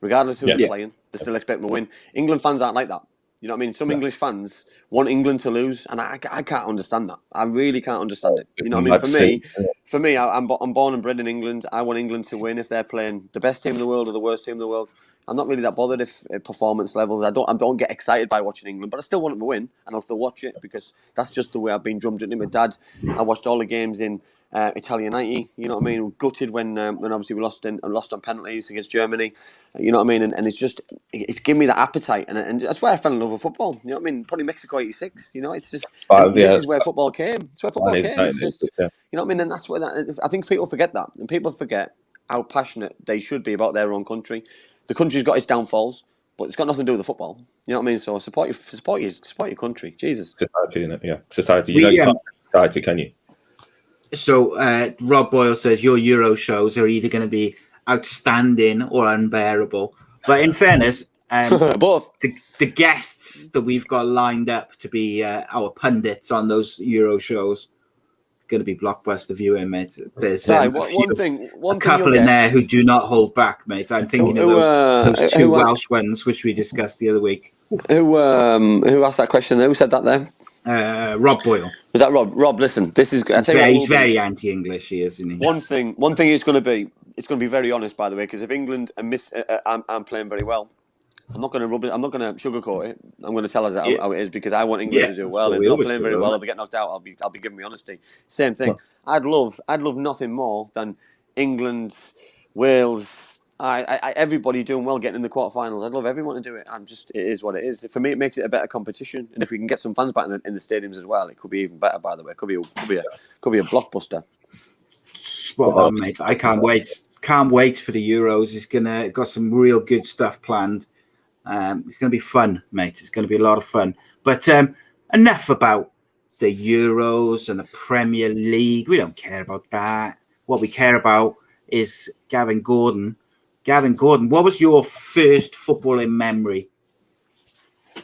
regardless who they're playing. They still expect them to win. England fans aren't like that. You know what I mean? Some English fans want England to lose, and I can't understand that. I really can't understand it. You know what I mean? For me, I'm born and bred in England. I want England to win if they're playing the best team in the world or the worst team in the world. I'm not really that bothered if performance levels. I don't get excited by watching England, but I still want them to win, and I'll still watch it because that's just the way I've been drummed into my dad. I watched all the games in Italian 90. You know what I mean? Gutted when obviously we lost on penalties against Germany. You know what I mean? And it's given me that appetite, and that's where I fell in love with football. You know what I mean? Probably Mexico '86. You know, it's just this is where football came. It's where football came. It's just, you know what I mean? And that's where I think people forget that, and people forget how passionate they should be about their own country. The country's got its downfalls, but it's got nothing to do with the football. You know what I mean? So support your country. Jesus. Society, innit? Yeah, society. You can't society, can you? So Rob Boyle says your Euro shows are either going to be outstanding or unbearable. But in fairness, both the guests that we've got lined up to be our pundits on those Euro shows going to be blockbuster viewing, mate. There's a couple in there who do not hold back, mate. I'm thinking of those two Welsh ones which we discussed the other week. Who asked that question? Who said that there? Rob Boyle. Was that Rob? Rob, listen, this is. He's very anti-English. He is, isn't he? One thing is going to be. It's going to be very honest, by the way, because if England I'm playing very well, I'm not going to rub it. I'm not going to sugarcoat it. I'm going to tell us how it is because I want England to do well. If they're not playing very well, or they get knocked out, I'll be giving me honesty. Same thing. I'd love nothing more than England, Wales, everybody doing well, getting in the quarterfinals. I'd love everyone to do it. It is what it is. For me, it makes it a better competition, and if we can get some fans back in the stadiums as well, it could be even better. By the way, it could be a blockbuster. Spot on, mate. I can't wait. Can't wait for the Euros. It's got some real good stuff planned. It's going to be fun, mate. It's going to be a lot of fun. But enough about the Euros and the Premier League. We don't care about that. What we care about is Gavin Gordon. Gavin Gordon, what was your first footballing memory?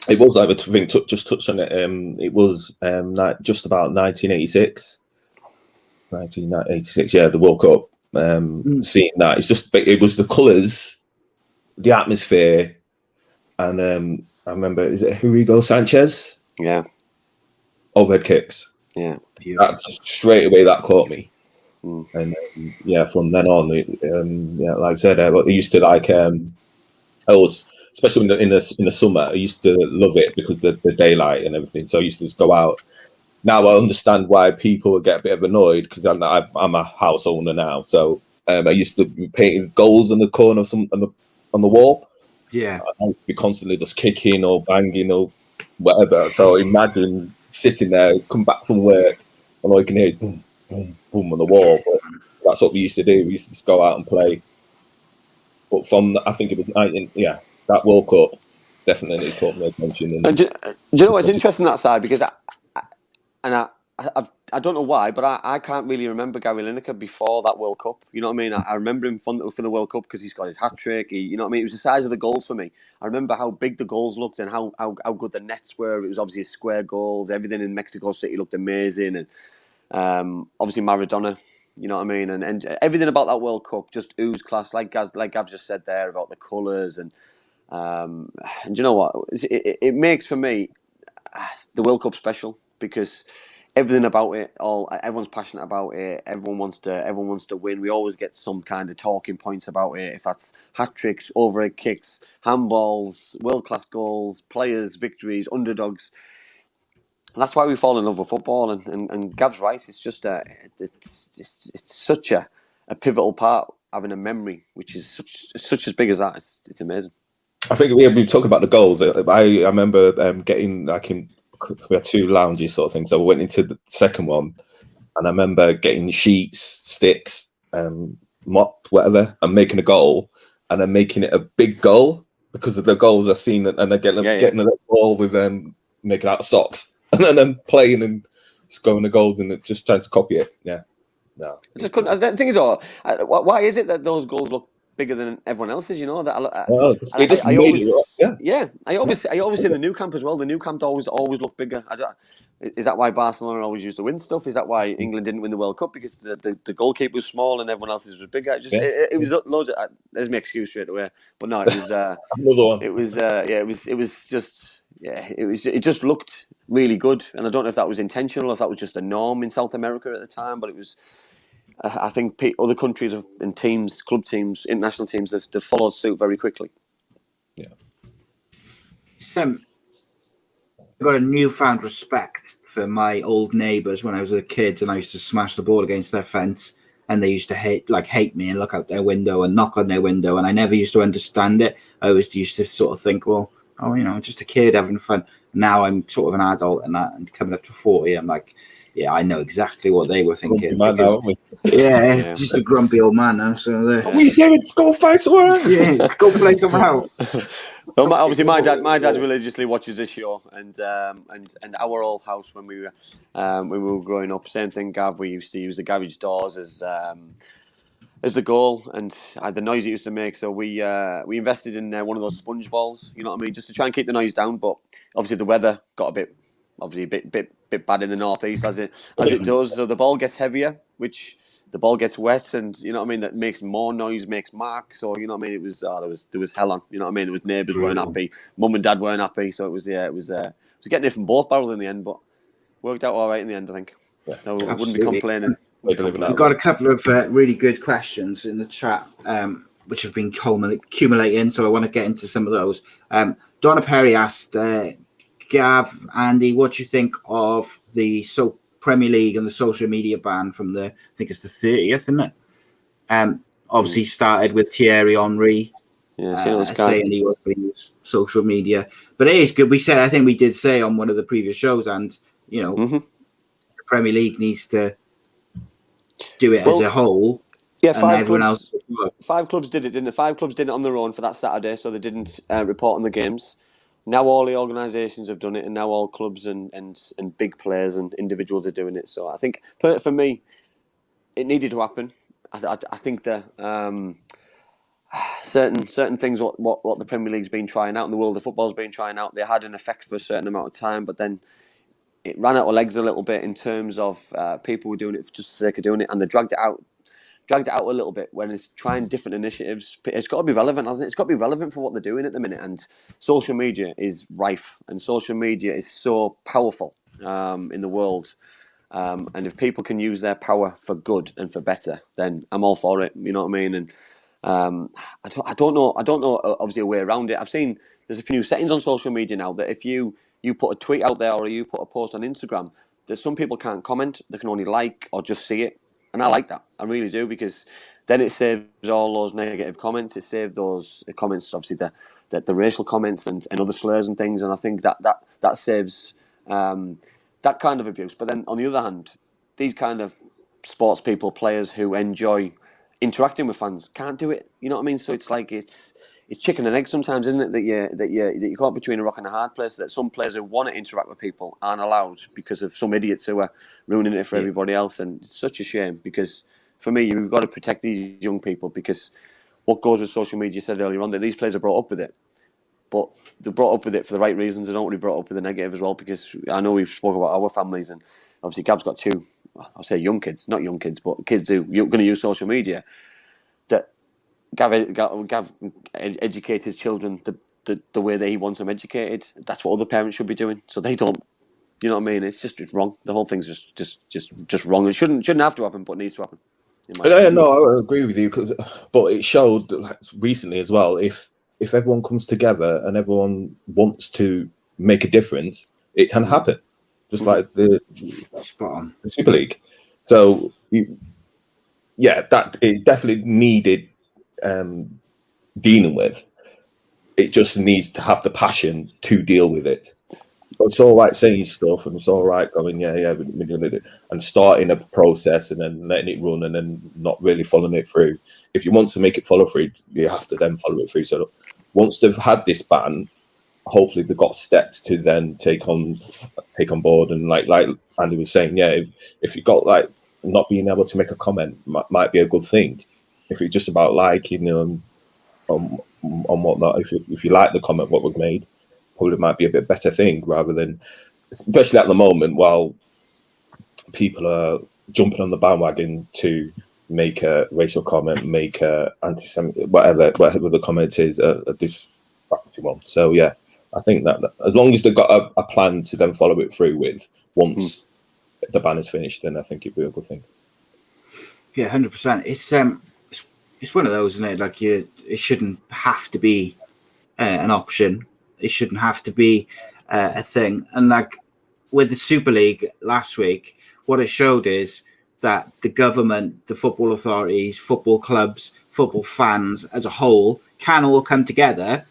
It was, I would think, just touch on it. It was just about 1986. 1986, yeah, the World Cup. seeing that. It was the colours, the atmosphere, and I remember, is it Hugo Sanchez? Yeah. Overhead kicks. Yeah. That just straight away that caught me. And from then on, like I said, I used to like especially in the summer, I used to love it because the daylight and everything. So I used to just go out. Now I understand why people get a bit of annoyed because I'm a house owner now. So I used to be painting goals on the corner on the wall. Yeah, I used to be constantly just kicking or banging or whatever. So imagine sitting there, come back from work, and all you can hear is boom, boom, boom on the wall. But that's what we used to do. We used to just go out and play. But I think it was that World Cup definitely caught my attention. Do you know what's interesting that side? Because I don't know why, but I can't really remember Gary Lineker before that World Cup. You know what I mean? I remember him for the World Cup because he's got his hat trick. You know what I mean? It was the size of the goals for me. I remember how big the goals looked and how good the nets were. It was obviously square goals. Everything in Mexico City looked amazing, and obviously Maradona. You know what I mean? And everything about that World Cup just oozed class, like Gav just said there about the colours and you know what? It makes for me the World Cup special because everything about it, everyone's passionate about it. Everyone wants to win. We always get some kind of talking points about it. If that's hat tricks, overhead kicks, handballs, world class goals, players, victories, underdogs. And that's why we fall in love with football. And Gav's right. It's just it's such a pivotal part having a memory, which is such as big as that. It's amazing. I think we talk about the goals. I remember getting we had two lounges sort of thing. So we went into the second one, and I remember getting sheets, sticks, mop, whatever, and making a goal, and then making it a big goal because of the goals I've seen, and then getting a little ball with making out of socks, and then playing and scoring the goals, and just trying to copy it. Yeah, no, I just couldn't. The thing is, why is it that those goals look bigger than everyone else's? You know that. I always see the new camp as well. The new camp always look bigger. Is that why Barcelona always used to win stuff? Is that why England didn't win the World Cup because the goalkeeper was small and everyone else's was bigger? It was loads of. There's my excuse straight away. But no, it was another one. It just looked really good, and I don't know if that was intentional or if that was just a norm in South America at the time, but it was. I think other countries and teams, club teams, international teams, they've followed suit very quickly. Yeah. I've got a newfound respect for my old neighbours when I was a kid, and I used to smash the ball against their fence, and they used to hate me and look out their window and knock on their window, and I never used to understand it. I always used to sort of think, well, just a kid having fun. Now I'm sort of an adult and coming up to 40, I'm like, yeah, I know exactly what they were thinking. Just a grumpy old man now. So what are you doing? Let's go find somewhere else. Yeah, go play somewhere else. Well, obviously, my dad religiously watches this show, and our old house when we were growing up, same thing. Gav, we used to use the garage doors as the goal, and the noise it used to make. So we invested in one of those sponge balls. You know what I mean, just to try and keep the noise down. But obviously, the weather got a bit bad in the northeast as it does. So the ball gets heavier, which the ball gets wet, and you know what I mean. That makes more noise, makes marks. So you know what I mean. It was there was hell on. You know what I mean. There was neighbours weren't happy, mum and dad weren't happy. So it was getting it from both barrels in the end, but worked out all right in the end. I think. Yeah, no, I wouldn't be complaining. We've got a couple of really good questions in the chat, which have been accumulating. So I want to get into some of those. Donna Perry asked. Gav, Andy, what do you think of the Premier League and the social media ban from I think it's the 30th, isn't it? Obviously started with Thierry Henry saying he was going to use social media. But it is good. I think we did say on one of the previous shows, and the Premier League needs to do it as a whole. Yeah, five clubs did it, didn't it? 5 clubs did it on their own for that Saturday, so they didn't report on the games. Now all the organisations have done it, and now all clubs and big players and individuals are doing it. So I think, for me, it needed to happen. I think that certain things what the Premier League's been trying out and the world of football's been trying out, they had an effect for a certain amount of time, but then it ran out of legs a little bit in terms of people were doing it for just the sake of doing it, and they dragged it out dragged it out a little bit when it's trying different initiatives. It's got to be relevant, hasn't it? It's got to be relevant for what they're doing at the minute. And social media is rife, and social media is so powerful in the world. And if people can use their power for good and for better, then I'm all for it. You know what I mean? And I don't know. Obviously, a way around it. I've seen there's a few settings on social media now that if you put a tweet out there or you put a post on Instagram, that some people can't comment. They can only like or just see it. And I like that. I really do, because then it saves all those negative comments. It saves those comments, obviously the racial comments and other slurs and things. And I think that saves that kind of abuse. But then on the other hand, these kind of sports people, players who enjoy interacting with fans, can't do it. You know what I mean? So it's like it's chicken and egg sometimes, isn't it? That you caught between a rock and a hard place. That some players who want to interact with people aren't allowed because of some idiots who are ruining it for everybody else. And it's such a shame, because for me, you've got to protect these young people, because what goes with social media, you said earlier on, that these players are brought up with it. But they're brought up with it for the right reasons. They don't really brought up with the negative as well, because I know we've spoken about our families, and obviously Gav's got two, I'll say young kids, not young kids, but kids who are going to use social media. That Gav educates his children the way that he wants them educated. That's what other parents should be doing. So they don't, you know what I mean? It's wrong. The whole thing's just wrong. It shouldn't have to happen, but needs to happen. No, I agree with you, but it showed recently as well. If everyone comes together and everyone wants to make a difference, it can happen. Just like the Super League. So that it definitely needed dealing with. It just needs to have the passion to deal with it. But it's all right saying stuff, and it's all right going, we're doing it, and starting a process and then letting it run and then not really following it through. If you want to make it follow through, you have to then follow it through. So once they've had this ban, hopefully they've got steps to then take on board. And like Andy was saying, if you got like not being able to make a comment might be a good thing. If it's just about liking on whatnot, if you like the comment what was made, probably might be a bit better thing, rather than, especially at the moment while people are jumping on the bandwagon to make a racial comment, make a anti-Semitic, whatever the comment is, a disrespectful one. So I think that as long as they've got a plan to then follow it through with once the ban is finished, then I think it'd be a good thing. Yeah, 100%. It's one of those, isn't it? Like it shouldn't have to be an option. It shouldn't have to be a thing. And like with the Super League last week, what it showed is that the government, the football authorities, football clubs, football fans as a whole can all come together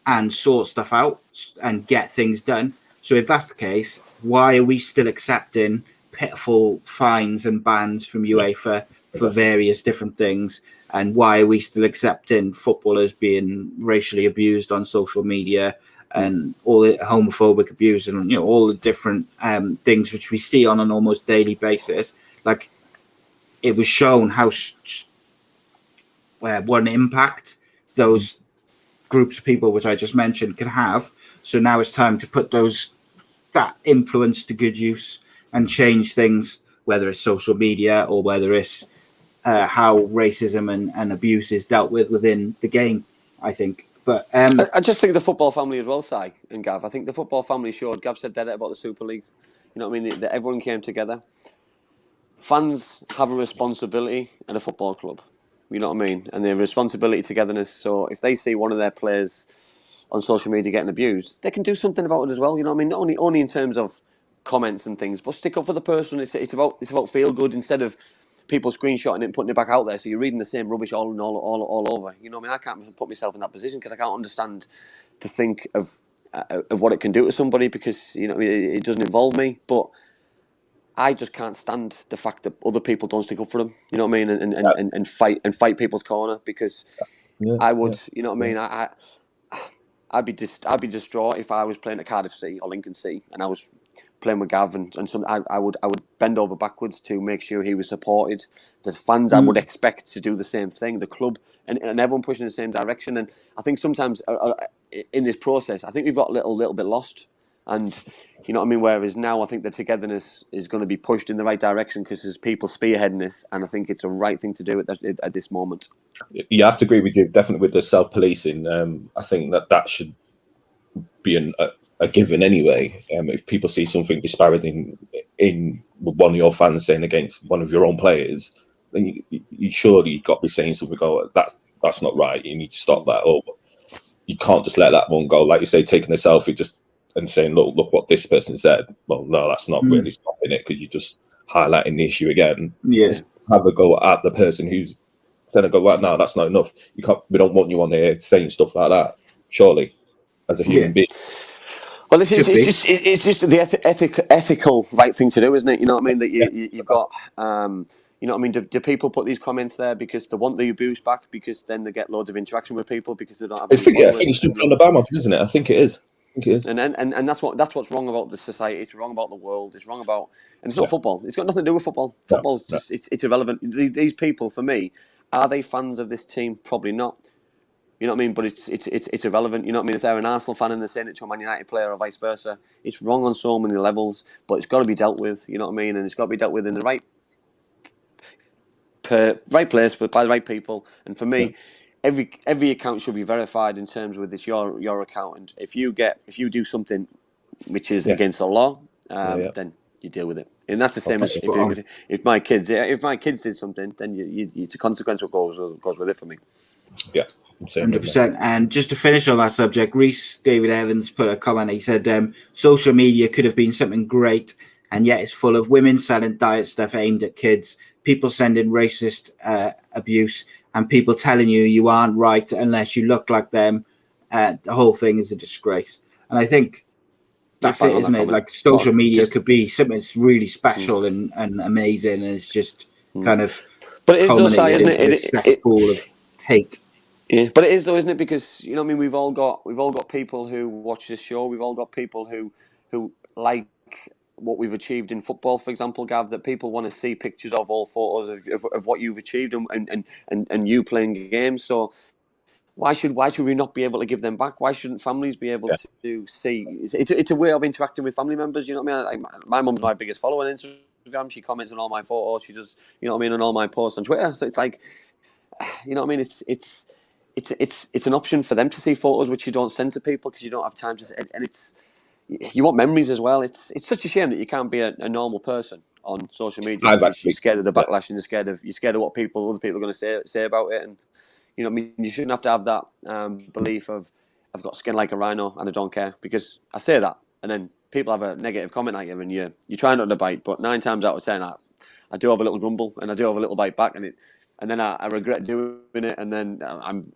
and sort stuff out and get things done. So if that's the case, why are we still accepting pitiful fines and bans from UEFA for various different things? And why are we still accepting footballers being racially abused on social media and all the homophobic abuse and all the different things which we see on an almost daily basis? Like, it was shown how what an impact those groups of people which I just mentioned can have. So now it's time to put that influence to good use and change things, whether it's social media or whether it's how racism and abuse is dealt with within the game, I think. But I just think the football family as well, Si and Gav. I think the football family showed. Gav said that about the Super League. You know what I mean? That everyone came together. Fans have a responsibility at a football club. You know what I mean? And they have a responsibility, togetherness. So if they see one of their players on social media getting abused, they can do something about it as well. You know what I mean? Not only in terms of comments and things, but stick up for the person. It's about feel good instead of people screenshotting it and putting it back out there. So you're reading the same rubbish all over. You know what I mean? I can't put myself in that position because I can't understand to think of what it can do to somebody, because it doesn't involve me. But I just can't stand the fact that other people don't stick up for them. You know what I mean? And fight people's corner, because I would. You know what I mean? I'd be distraught if I was playing at Cardiff City or Lincoln City and I was playing with Gavin, and I would bend over backwards to make sure he was supported. The fans I would expect to do the same thing. The club and everyone pushing in the same direction. And I think sometimes in this process, I think we've got a little bit lost. And you know what I mean? Whereas now I think the togetherness is going to be pushed in the right direction because there's people spearheading this, and I think it's a right thing to do at this moment. You have to agree with you, definitely, with the self-policing. I think that should be a given anyway. If people see something disparaging in one of your fans saying against one of your own players, then you surely got to be saying something. Go, that's not right. You need to stop that. Or you can't just let that one go. Like you say, taking a selfie and saying, look what this person said. Well, no, that's not really stopping it because you're just highlighting the issue again. Yeah. Just have a go at the person who's then go, well, no, that's not enough. We don't want you on there saying stuff like that. Surely, as a human being. Well, it's just the ethical right thing to do, isn't it? You know what I mean? That you've got, you know what I mean? Do people put these comments there because they want the abuse back? Because then they get loads of interaction with people because they don't have. I think it's just on the bandwagon, isn't it? I think it is. And that's what's wrong about the society. It's wrong about the world. It's wrong about, and it's not football. It's got nothing to do with football. Football's just it's irrelevant. These people, for me, are they fans of this team? Probably not. You know what I mean? But it's irrelevant. You know what I mean? If they're an Arsenal fan and they're saying it to a Man United player or vice versa, it's wrong on so many levels. But it's got to be dealt with. You know what I mean? And it's got to be dealt with in the right place, but by the right people. And for me, every account should be verified in terms with this your account. And if you do something which is against the law, then you deal with it. And that's the same as if my kids did something, then it's a consequence what goes with it for me. Yeah. 100%. And just to finish on that subject, Reese David Evans put a comment. He said, social media could have been something great, and yet it's full of women selling diet stuff aimed at kids, people sending racist abuse, and people telling you aren't right unless you look like them. The whole thing is a disgrace. And I think that's it, isn't it? Like social media could be something that's really special and amazing, and it's just kind of but it is also, isn't it? A cesspool of hate. Yeah, but it is though, isn't it? Because you know what I mean, we've all got people who watch this show. We've all got people who like what we've achieved in football, for example, Gav. That people want to see pictures of, all photos of what you've achieved and you playing games. So why should we not be able to give them back? Why shouldn't families be able to see? It's a way of interacting with family members. You know what I mean? Like, my mum's my biggest follower on Instagram. She comments on all my photos. She does, you know what I mean, on all my posts on Twitter. So it's like, you know what I mean? It's an option for them to see photos which you don't send to people because you don't have time to. And you want memories as well. It's such a shame that you can't be a normal person on social media. You're scared of the backlash and you're scared of what other people are going to say about it. And you know, what I mean, you shouldn't have to have that belief of I've got skin like a rhino and I don't care, because I say that and then people have a negative comment at you and you try not to bite, but 9 times out of 10 I do have a little grumble and I do have a little bite back, and then I regret doing it, and then I'm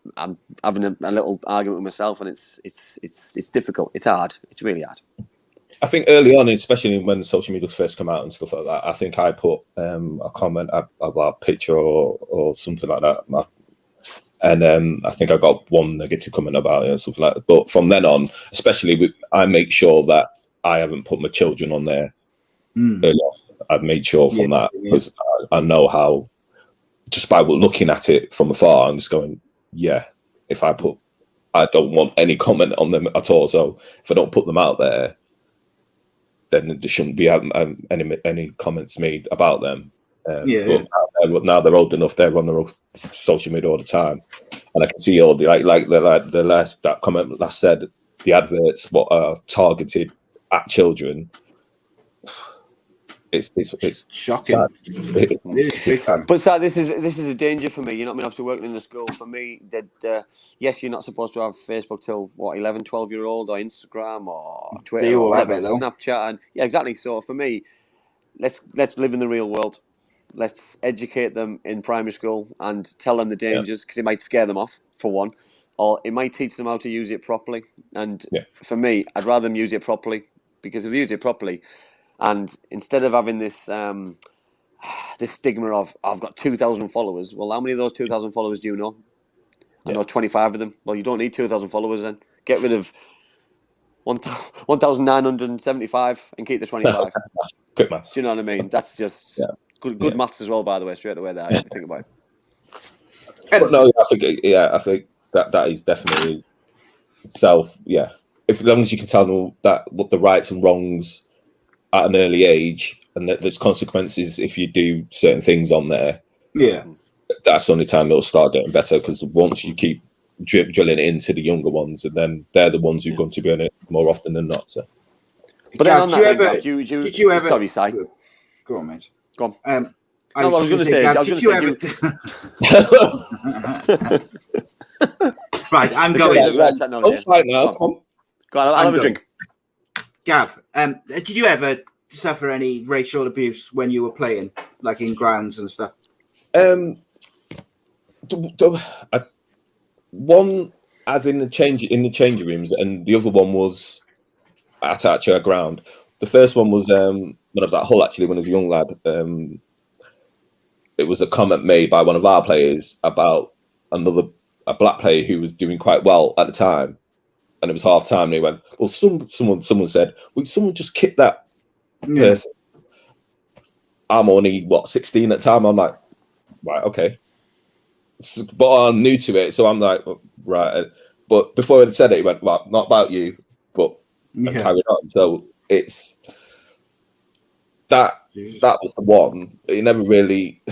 having a little argument with myself, and it's difficult. It's hard. It's really hard. I think early on, especially when social media first come out and stuff like that, I think I put a comment about a picture or something like that, and I think I got one negative comment about it or something like that. But from then on, especially I make sure that I haven't put my children on there early on. I've made sure from that, because I know how. Just by looking at it from afar, I'm just going, if I don't want any comment on them at all. So if I don't put them out there, then there shouldn't be any comments made about them. But now they're old enough; they're on their own social media all the time, and I can see all the the last that comment last said the adverts what are targeted at children. It's shocking. But this is a danger for me. You know what I mean? Obviously working in a school, for me, that yes, you're not supposed to have Facebook till 11, 12-year-old, or Instagram or Twitter or whatever, Snapchat, and exactly. So for me, let's live in the real world. Let's educate them in primary school and tell them the dangers, because it might scare them off, for one, or it might teach them how to use it properly. And for me, I'd rather them use it properly, because if they use it properly. And instead of having this this stigma of I've got 2,000 followers, well, how many of those 2,000 followers do you know? I know 25 of them. Well, you don't need 2,000 followers then. Get rid of 1,975 and keep the 25. Quick maths. Do you know what I mean? That's just good maths as well, by the way, straight away there. I think about it. But no, I think that is definitely self. Yeah, as long as you can tell them that what the rights and wrongs at an early age, and that there's consequences if you do certain things on there. Yeah, that's the only time it'll start getting better, because once you keep drilling it into the younger ones, and then they're the ones who are going to be on it more often than not. So. But then on that, did you ever? Sorry, Si. Go on, mate. Go on. I was going to say. Right, I'm going. Right now. Go on, I'll have a drink. Gav, did you ever suffer any racial abuse when you were playing, like in grounds and stuff? One as in the changing rooms, and the other one was at actually a ground. The first one was when I was at Hull, actually, when I was a young lad. It was a comment made by one of our players about a black player who was doing quite well at the time, and it was half time. And he went, "Well, someone said, well, someone just kicked that person." I'm only 16 at the time. I'm like, right, okay. But I'm new to it, so I'm like, right. But before he said it, he went, "Well, not about you," but carried on. So it's that was the one. You never really,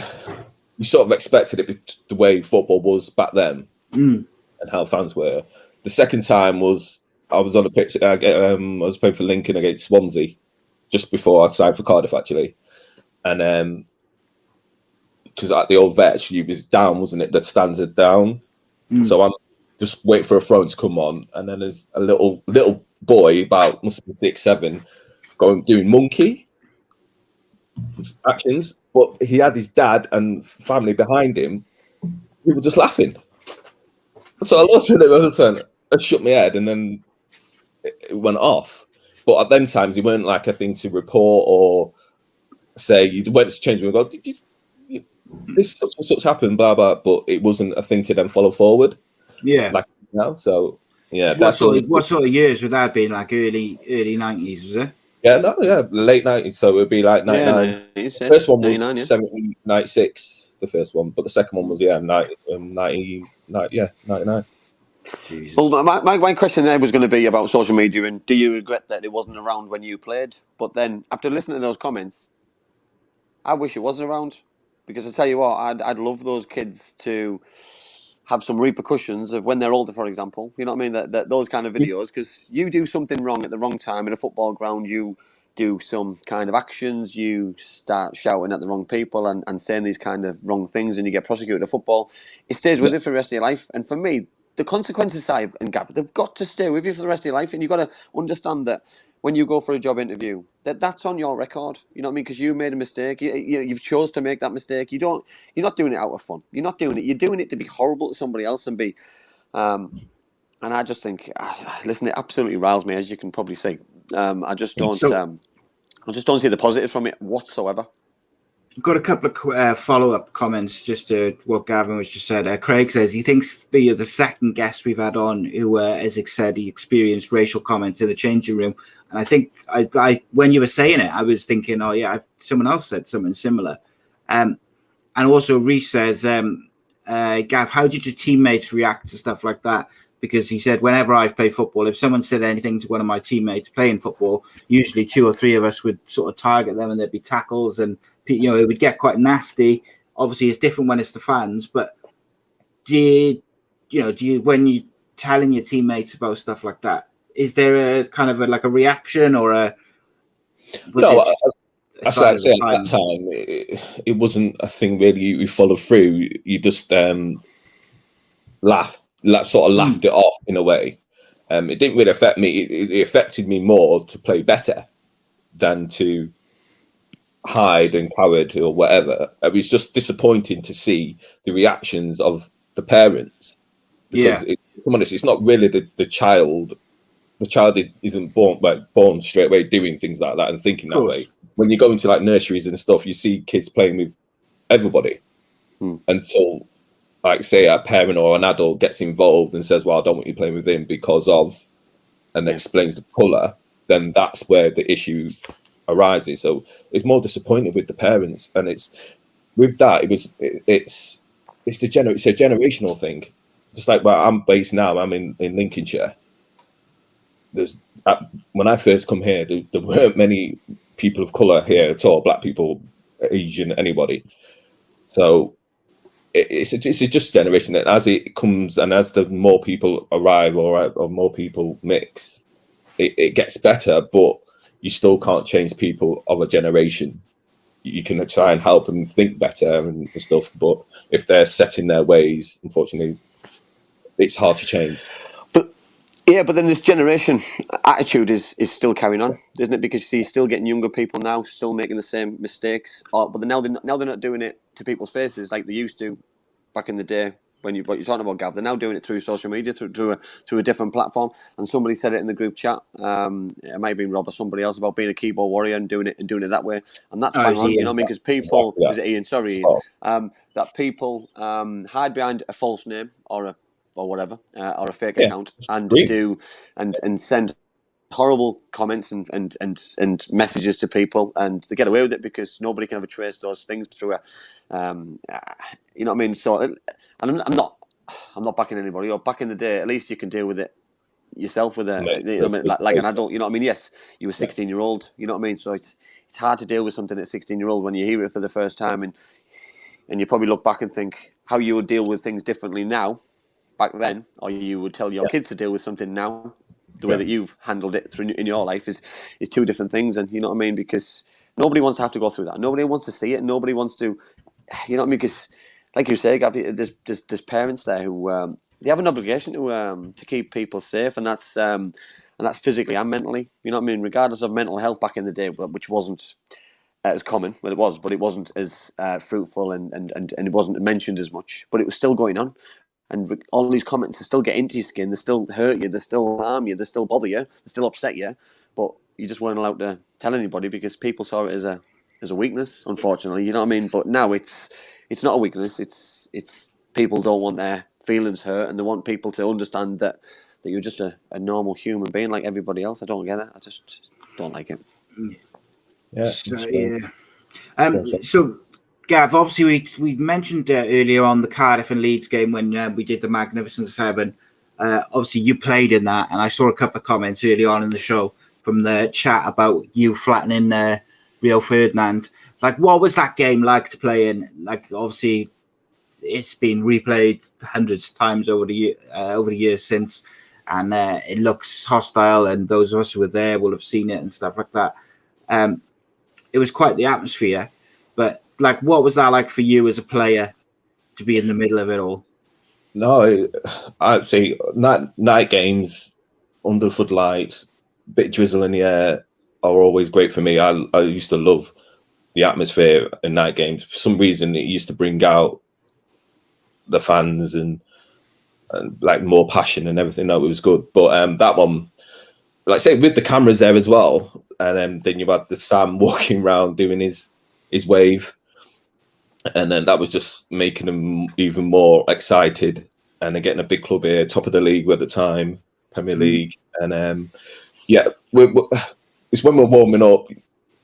you sort of expected it the way football was back then and how fans were. The second time was I was on a pitch. I was playing for Lincoln against Swansea just before I signed for Cardiff, actually, and because at the old Vets, you was down, wasn't it? The stands are down. So I'm just waiting for a throw to come on, and then there's a little boy, about must have been 6, 7, doing monkey actions, but he had his dad and family behind him. We were just laughing. So I looked at him, I shook my head, and then it went off. But at them times, it weren't like a thing to report or say you went to change room and go, this such happened, blah blah, but it wasn't a thing to then follow forward. Yeah, like now. So yeah, what sort of years would that be? Like early 90s, was it? Yeah, late 90s. So it would be like 99. The first one was 96. The first one, but the second one was 99. Jesus. Well, my question there was going to be about social media, and do you regret that it wasn't around when you played? But then after listening to those comments, I wish it was around. Because I tell you what, I'd love those kids to have some repercussions of when they're older, for example. You know what I mean? That those kind of videos, because you do something wrong at the wrong time in a football ground, you do some kind of actions, you start shouting at the wrong people and saying these kind of wrong things, and you get prosecuted at football. It stays with you for the rest of your life. And for me, the consequences, side and Gab, they've got to stay with you for the rest of your life, and you've got to understand that. When you go for a job interview, that's on your record. You know what I mean? Because you made a mistake. You've chose to make that mistake. You're not doing it out of fun. You're not doing it. You're doing it to be horrible to somebody else and be. And I just think, listen, it absolutely riles me, as you can probably see. I just don't see the positive from it whatsoever. Got a couple of follow-up comments just to what Gavin was just said. Craig says he thinks the second guest we've had on who, as he said, he experienced racial comments in the changing room. And I think I when you were saying it, I was thinking, oh yeah, someone else said something similar. And also Reece says, Gav, how did your teammates react to stuff like that? Because he said, whenever I've played football, if someone said anything to one of my teammates playing football, usually 2 or 3 of us would sort of target them and there'd be tackles and, it would get quite nasty. Obviously, it's different when it's the fans, but do you when you're telling your teammates about stuff like that, is there a kind of a reaction or a... No, as I say, at that time, it wasn't a thing really you followed through. You just laughed it off in a way. It didn't really affect me. It affected me more to play better than to hide and coward or whatever. It was just disappointing to see the reactions of the parents. Because come on, it's not really the child. The child isn't born straight away doing things like that and thinking that way. When you go into nurseries and stuff, you see kids playing with everybody until, say, a parent or an adult gets involved and says, "Well, I don't want you playing with him because of," and explains the colour. Then that's where the issue arises. So it's more disappointed with the parents, and it's with that. It's a generational thing. Just like where I'm based now, I'm in Lincolnshire. when I first come here, there weren't many people of colour here at all, black people, Asian, anybody. So it's just generation. As it comes and as the more people arrive or more people mix, it gets better, but you still can't change people of a generation. You can try and help them think better and stuff, but if they're set in their ways, unfortunately, it's hard to change. But then this generation attitude is still carrying on, isn't it? Because you're still getting younger people now, still making the same mistakes. But now they're not doing it to people's faces like they used to back in the day. What you're talking about, Gav, they're now doing it through social media, through a different platform. And somebody said it in the group chat. It might have been Rob or somebody else about being a keyboard warrior and doing it that way. And that's bang on, you know what I mean? Because people, is it Ian? Sorry, Ian. That people hide behind a false name or whatever, or a fake account, and send horrible comments and messages to people, and they get away with it because nobody can ever trace those things through a, you know what I mean? So, and I'm not backing anybody. Or back in the day, at least you can deal with it yourself with like an adult. You know what I mean? Yes, you were 16-year-old. You know what I mean? So it's hard to deal with something at 16-year-old when you hear it for the first time, and you probably look back and think how you would deal with things differently now. Back then, or you would tell your kids to deal with something now, the way that you've handled it in your life is two different things, and you know what I mean? Because nobody wants to have to go through that. Nobody wants to see it. Nobody wants to, you know what I mean? Because, like you say, Gabby, there's parents there who they have an obligation to keep people safe, and that's physically and mentally. You know what I mean? Regardless of mental health back in the day, which wasn't as common. Well, it was, but it wasn't as fruitful and it wasn't mentioned as much. But it was still going on. And all these comments, they still get into your skin, they still hurt you, they still harm you, they still bother you, they still upset you, but you just weren't allowed to tell anybody because people saw it as a weakness, unfortunately, you know what I mean? But now it's not a weakness, it's people don't want their feelings hurt, and they want people to understand that you're just a normal human being like everybody else. I don't get it, I just don't like it. So Gav, obviously we mentioned earlier on the Cardiff and Leeds game when we did the Magnificent Seven. Obviously you played in that, and I saw a couple of comments early on in the show from the chat about you flattening Rio Ferdinand. Like, what was that game like to play in? Like, obviously it's been replayed hundreds of times over the years since, and it looks hostile, and those of us who were there will have seen it and stuff like that. It was quite the atmosphere, but like, what was that like for you as a player to be in the middle of it all? No, I'd say night games under floodlights, bit drizzle in the air are always great for me. I used to love the atmosphere in night games. For some reason, it used to bring out the fans and like more passion and everything. No, it was good. But that one, like I say, with the cameras there as well, and then you had the Sam walking around doing his wave. And then that was just making them even more excited. And they're getting a big club here, top of the league at the time, Premier League. And it's when we're warming up,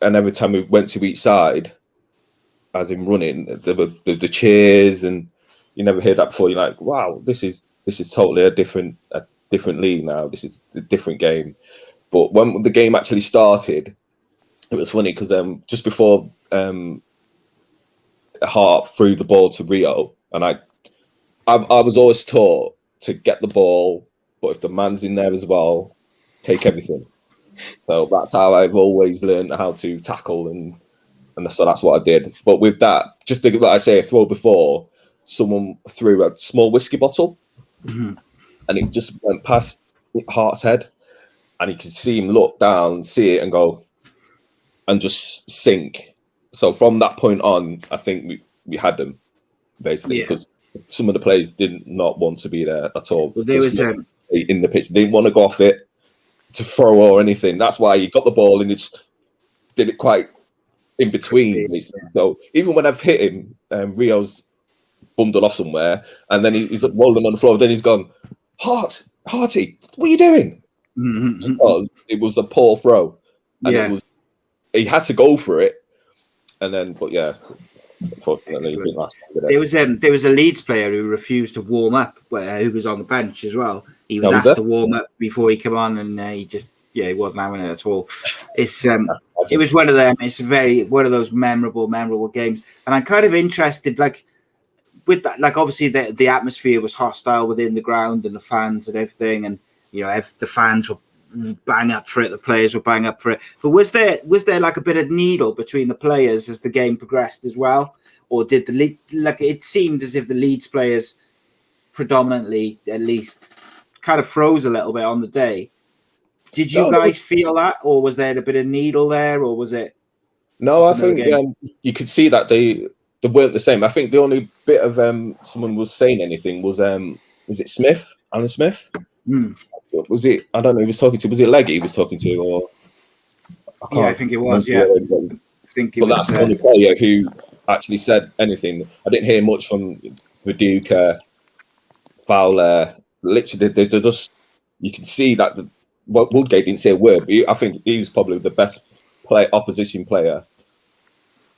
and every time we went to each side, as in running, the cheers, and you never heard that before. You're like, wow, this is totally a different league now. This is a different game. But when the game actually started, it was funny because just before Hart threw the ball to Rio, and I was always taught to get the ball, but if the man's in there as well, take everything. So that's how I've always learned how to tackle, and so that's what I did. But with that, just like I say, a throw before, someone threw a small whiskey bottle, and it just went past Hart's head, and you could see him look down, see it, and go, and just sink. So from that point on, I think we had them, basically, because some of the players did not want to be there at all. Well, there was in the pitch. They didn't want to go off it to throw or anything. That's why he got the ball and just did it quite in between. So even when I've hit him, Rio's bundled off somewhere, and then he's rolling on the floor. Then he's gone, Harty, what are you doing? Mm-hmm. Because it was a poor throw, and he had to go for it. And then, but yeah, unfortunately, there was a Leeds player who refused to warm up, who was on the bench as well. He was asked to warm up before he came on, and he wasn't having it at all. It's it was one of them. It's one of those memorable games, and I'm kind of interested, like with that, like obviously the atmosphere was hostile within the ground and the fans and everything, and the fans were bang up for it, the players were bang up for it. But was there like a bit of needle between the players as the game progressed as well, or did it seemed as if the Leeds players predominantly, at least, kind of froze a little bit on the day? Did you guys feel that, or was there a bit of needle there, or was it? No, I think you could see that they weren't the same. I think the only bit of someone was saying anything was it Smith, Alan Smith? Was it? I don't know. He was talking to. Was it Leggy? He was talking to, or I think it was. Yeah, I think it was. But that's the only player who actually said anything. I didn't hear much from Viduka, Fowler. Literally, they just. You can see that Woodgate didn't say a word. But I think he was probably the best opposition player,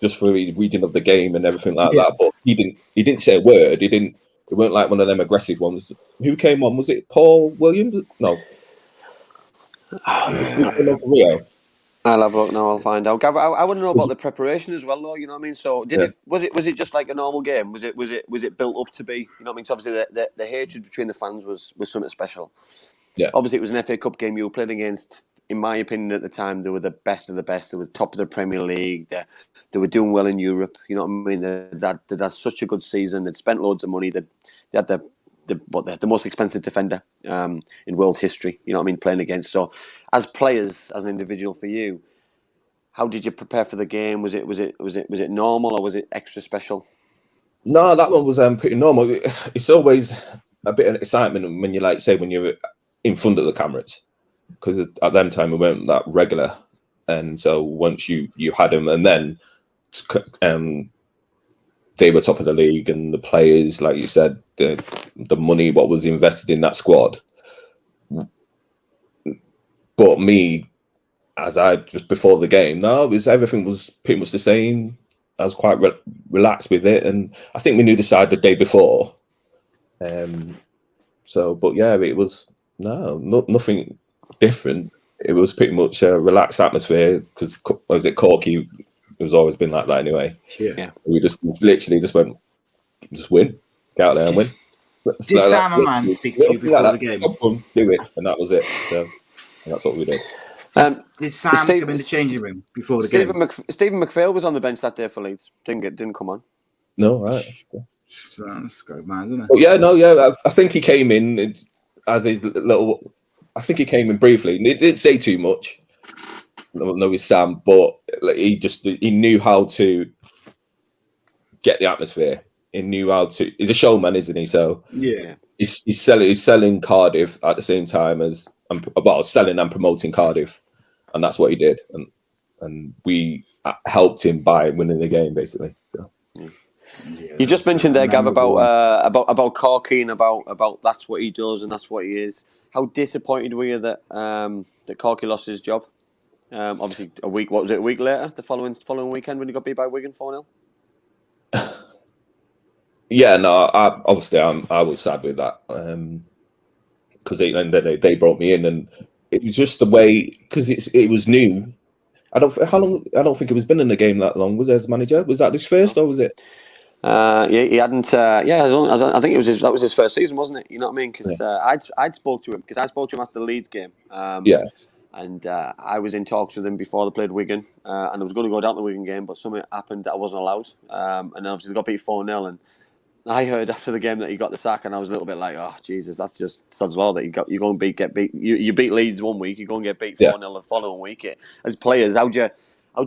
just for reading of the game and everything like that. But he didn't say a word. It weren't like one of them aggressive ones. Who came on? Was it Paul Williams? No. Rio. I'll have a look now. I'll find out. Gav, I want to know about the preparation as well, though. You know what I mean? So, was it just like a normal game? Was it built up to be? You know what I mean? So obviously, the hatred between the fans was something special. Yeah. Obviously, it was an FA Cup game you were playing against. In my opinion, at the time, they were the best of the best. They were top of the Premier League. They were doing well in Europe. You know what I mean? They had such a good season. They'd spent loads of money. They had the most expensive defender in world history. You know what I mean? Playing against. So, as players, as an individual, for you, how did you prepare for the game? Was it normal, or was it extra special? No, that one was pretty normal. It's always a bit of excitement when when you're in front of the cameras. Because at that time we weren't that regular, and so once you had them, and then they were top of the league, and the players, like you said, the money what was invested in that squad. But me, just before the game, everything was pretty much the same. I was quite relaxed with it, and I think we knew the side the day before. But yeah, it was nothing different. It was pretty much a relaxed atmosphere because Corky? It was always been like that anyway. Yeah. We just literally just went, just win, get out there and win. Did Sam Man speak to you before the game? Do it, and that was it. So that's what we did. Did Sam come in the changing room before the game? Stephen McPhail was on the bench that day for Leeds. Didn't come on. No, right. That's great, man, isn't it? But yeah, I think he came in as his little. I think he came in briefly. He didn't say too much. No, with Sam, but he knew how to get the atmosphere. He knew how to. He's a showman, isn't he? So yeah, he's selling Cardiff at the same time as selling and promoting Cardiff, and that's what he did. And we helped him by winning the game, basically. So. Yeah, you just mentioned there, Gav, about Corky and about that's what he does and that's what he is. How disappointed were you that Corky lost his job? Obviously, a week later, the following weekend when he got beat by Wigan 4-0? Yeah, no, I was sad with that because they brought me in, and it was just the way, because it was new. I don't think it was been in the game that long. Was there as manager? Was that his first, or was it? He hadn't. I think that was his first season, wasn't it? You know what I mean? Because I'd spoke to him after the Leeds game. And I was in talks with him before they played Wigan, and I was going to go down to the Wigan game, but something happened that I wasn't allowed. And obviously they got beat 4-0, and I heard after the game that he got the sack, and I was a little bit like, oh Jesus, that's just sod's law that you're going to get beat. You beat Leeds one week, you're going to get beat 4-0 the following week. As players, how do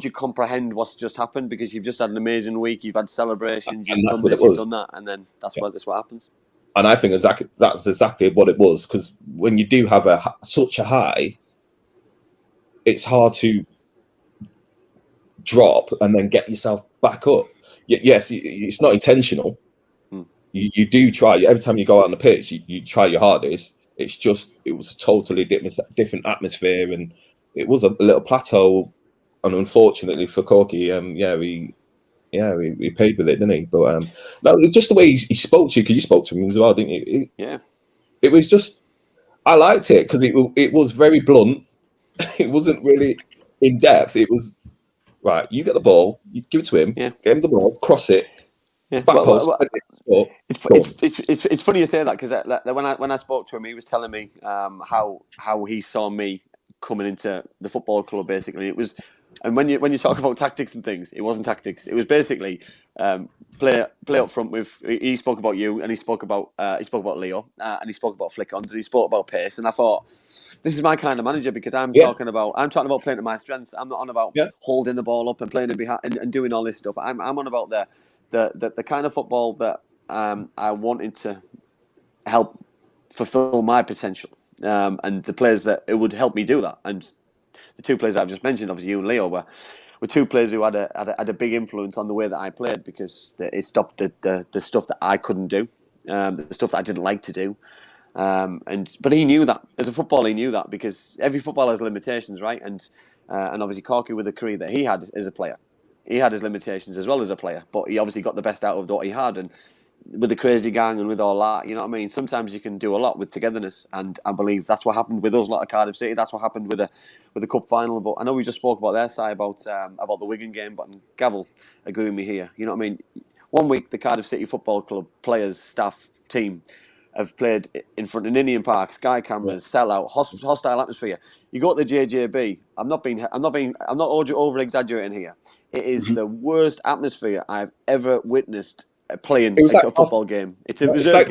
you comprehend what's just happened? Because you've just had an amazing week, you've had celebrations, you've done this, you've done that, and then that's what happens. And I think that's exactly what it was, because when you do have such a high, it's hard to drop and then get yourself back up. Yes, it's not intentional. You do try. Every time you go out on the pitch, you try your hardest. It's just, it was a totally different atmosphere, and it was a little plateau. And unfortunately for Corky, he paid with it, didn't he? But no, just the way he spoke to you, because you spoke to him as well, didn't you? Yeah. It was just, I liked it because it was very blunt. It wasn't really in depth. It was right. You get the ball, you give it to him, get him the ball, cross it, back post. It's funny you say that because when I spoke to him, he was telling me how he saw me coming into the football club. Basically, it was, and when you talk about tactics and things, it wasn't tactics. It was basically play up front with. He spoke about you, and he spoke about Leo, and he spoke about flick-ons, and he spoke about pace. And I thought, this is my kind of manager because I'm talking about playing to my strengths. I'm not on about holding the ball up and playing it behind and doing all this stuff. I'm on about the kind of football that I wanted to help fulfill my potential, and the players that it would help me do that. And the two players I've just mentioned, obviously you and Leo, were two players who had a big influence on the way that I played because it stopped the stuff that I couldn't do, the stuff that I didn't like to do. But he knew that as a footballer, he knew that because every footballer has limitations, right? And obviously Corky, with the career that he had as a player, he had his limitations as well as a player, but he obviously got the best out of what he had. And with the crazy gang and with all that, you know what I mean? Sometimes you can do a lot with togetherness, and I believe that's what happened with us, lot of Cardiff City. That's what happened with the cup final. But I know we just spoke about their side about the Wigan game, but Gav will agree with me here. You know what I mean? 1 week, the Cardiff City Football Club players, staff, team have played in front of Ninian Park, Sky cameras, sellout, hostile atmosphere. You go to the JJB. I'm not over exaggerating here. It is the worst atmosphere I've ever witnessed playing a football game. It's a reserve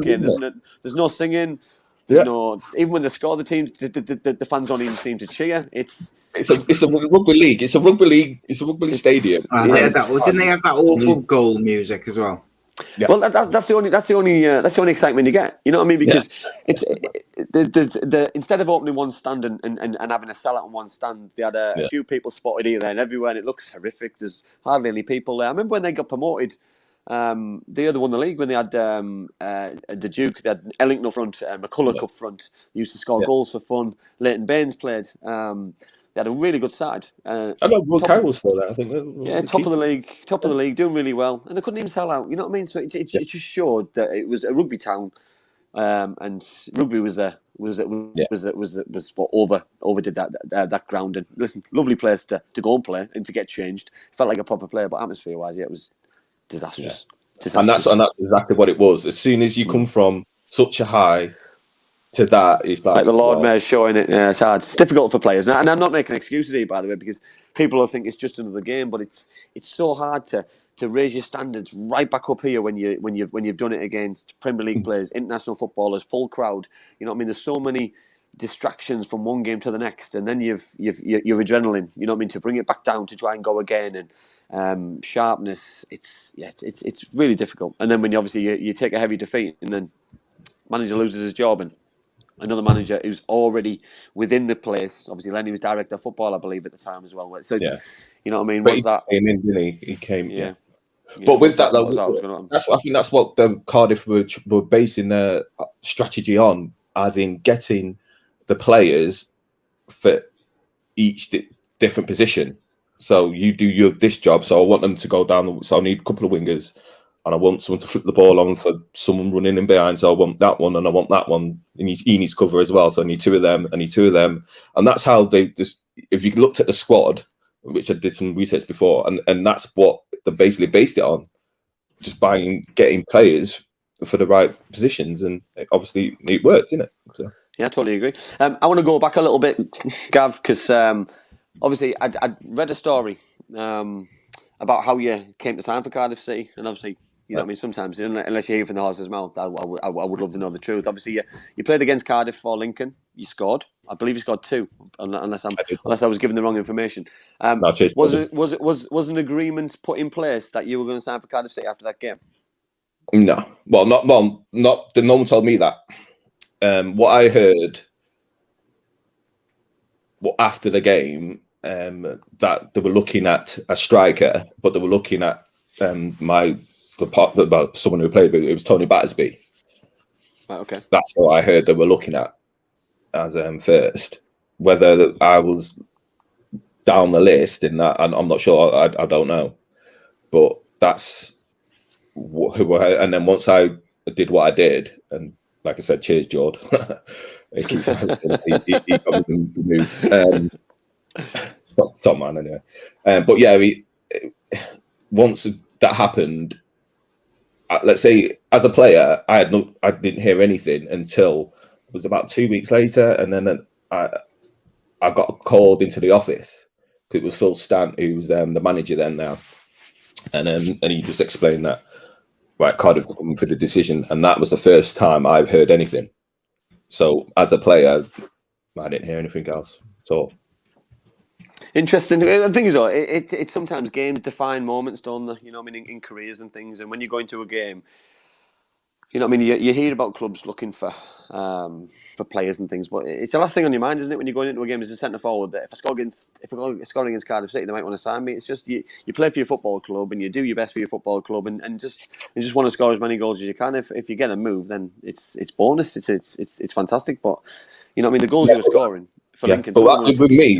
game. There's no singing. There's no, even when they score, the teams, the fans don't even seem to cheer. It's a rugby league. It's a rugby league. It's a rugby league stadium. Didn't they have that awful goal music as well? Yeah. Well, that's the only excitement you get. You know what I mean? Because it's instead of opening one stand and having a sellout on one stand, they had a few people spotted here, there, and everywhere, and it looks horrific. There's hardly any people there. I remember when they got promoted. They won the league when they had the Duke. They had Ellington up front, McCulloch up front. They used to score goals for fun. Leighton Baines played. They had a really good side. I know Roy Carroll was still there. I think. Top of the league, doing really well, and they couldn't even sell out. You know what I mean? So it just showed that it was a rugby town, and rugby was what overdid that ground. And listen, lovely place to go and play and to get changed. Felt like a proper player, but atmosphere wise, it was disastrous. And that's exactly what it was. As soon as you come from such a high to that, it's like the Lord Mayor's showing it. It's hard. It's difficult for players, and I'm not making excuses here, by the way, because people will think it's just another game. But it's so hard to raise your standards right back up here when you've done it against Premier League players, international footballers, full crowd. You know what I mean? There's so many distractions from one game to the next, and then you've your adrenaline. You know what I mean? To bring it back down to try and go again, and sharpness. It's really difficult. And then when you take a heavy defeat, and then manager loses his job, and another manager who's already within the place. Obviously, Lenny was director of football, I believe, at the time as well. So it's, you know what I mean? But he came in, didn't he? He came. Yeah. But with that, though, I think that's what the Cardiff were basing their strategy on, as in getting the players for each different position. So you do this job. So I want them to go down. So I need a couple of wingers, and I want someone to flip the ball on for someone running in behind. So I want that one, and I want that one. He needs cover as well. So I need two of them. And that's how they just. If you looked at the squad, which I did some research before, and that's what they basically based it on, just getting players for the right positions, and obviously it worked, didn't it? So. Yeah, I totally agree. I want to go back a little bit, Gav, because obviously I read a story about how you came to sign for Cardiff City, and obviously, you know what I mean, sometimes, unless you hear from the horse's mouth, I would love to know the truth. Obviously, you played against Cardiff for Lincoln. You scored. I believe you scored 2, unless I was given the wrong information. Was an agreement put in place that you were going to sign for Cardiff City after that game? No. Well, not no one told me that. What I heard after the game, that they were looking at a striker, but they were looking at someone who played with it was Tony Battersby. Right, okay. That's what I heard they were looking at as first. Whether I was down the list in that, I'm not sure. I don't know, but that's who. And then once I did what I did, and like I said, cheers, Jord. He keeps he got me to move. Top man anyway. But yeah, once that happened, let's say as a player, I didn't hear anything until it was about 2 weeks later, and then I got called into the office. It was Phil Stant, who was the manager then now, and he just explained that right, Cardiff's coming for the decision, and that was the first time I've heard anything. So as a player, I didn't hear anything else at all. Interesting. The thing is, though, it's sometimes games define moments, don't they? You know what I mean, in careers and things. And when you go into a game, you know what I mean, you hear about clubs looking for players and things, but it's the last thing on your mind, isn't it? When you're going into a game as a centre forward, that if I score against Cardiff City, they might want to sign me. It's just you play for your football club and you do your best for your football club, and just want to score as many goals as you can. If you get a move, then it's bonus. It's fantastic. But you know what I mean, the goals you were scoring for Lincoln. But with me,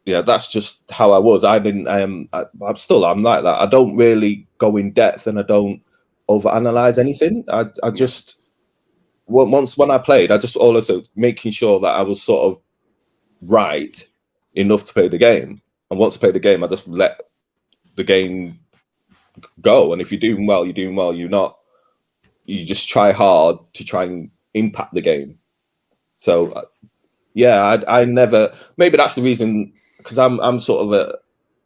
that's just how I was. I didn't. I'm like that. I don't really go in depth, and I don't overanalyze anything. I just when I played, I just also making sure that I was sort of right enough to play the game. And once I played the game, I just let the game go. And if you're doing well, you're doing well. You're not. You just try hard to try and impact the game. So. Yeah, I never. Maybe that's the reason, because I'm sort of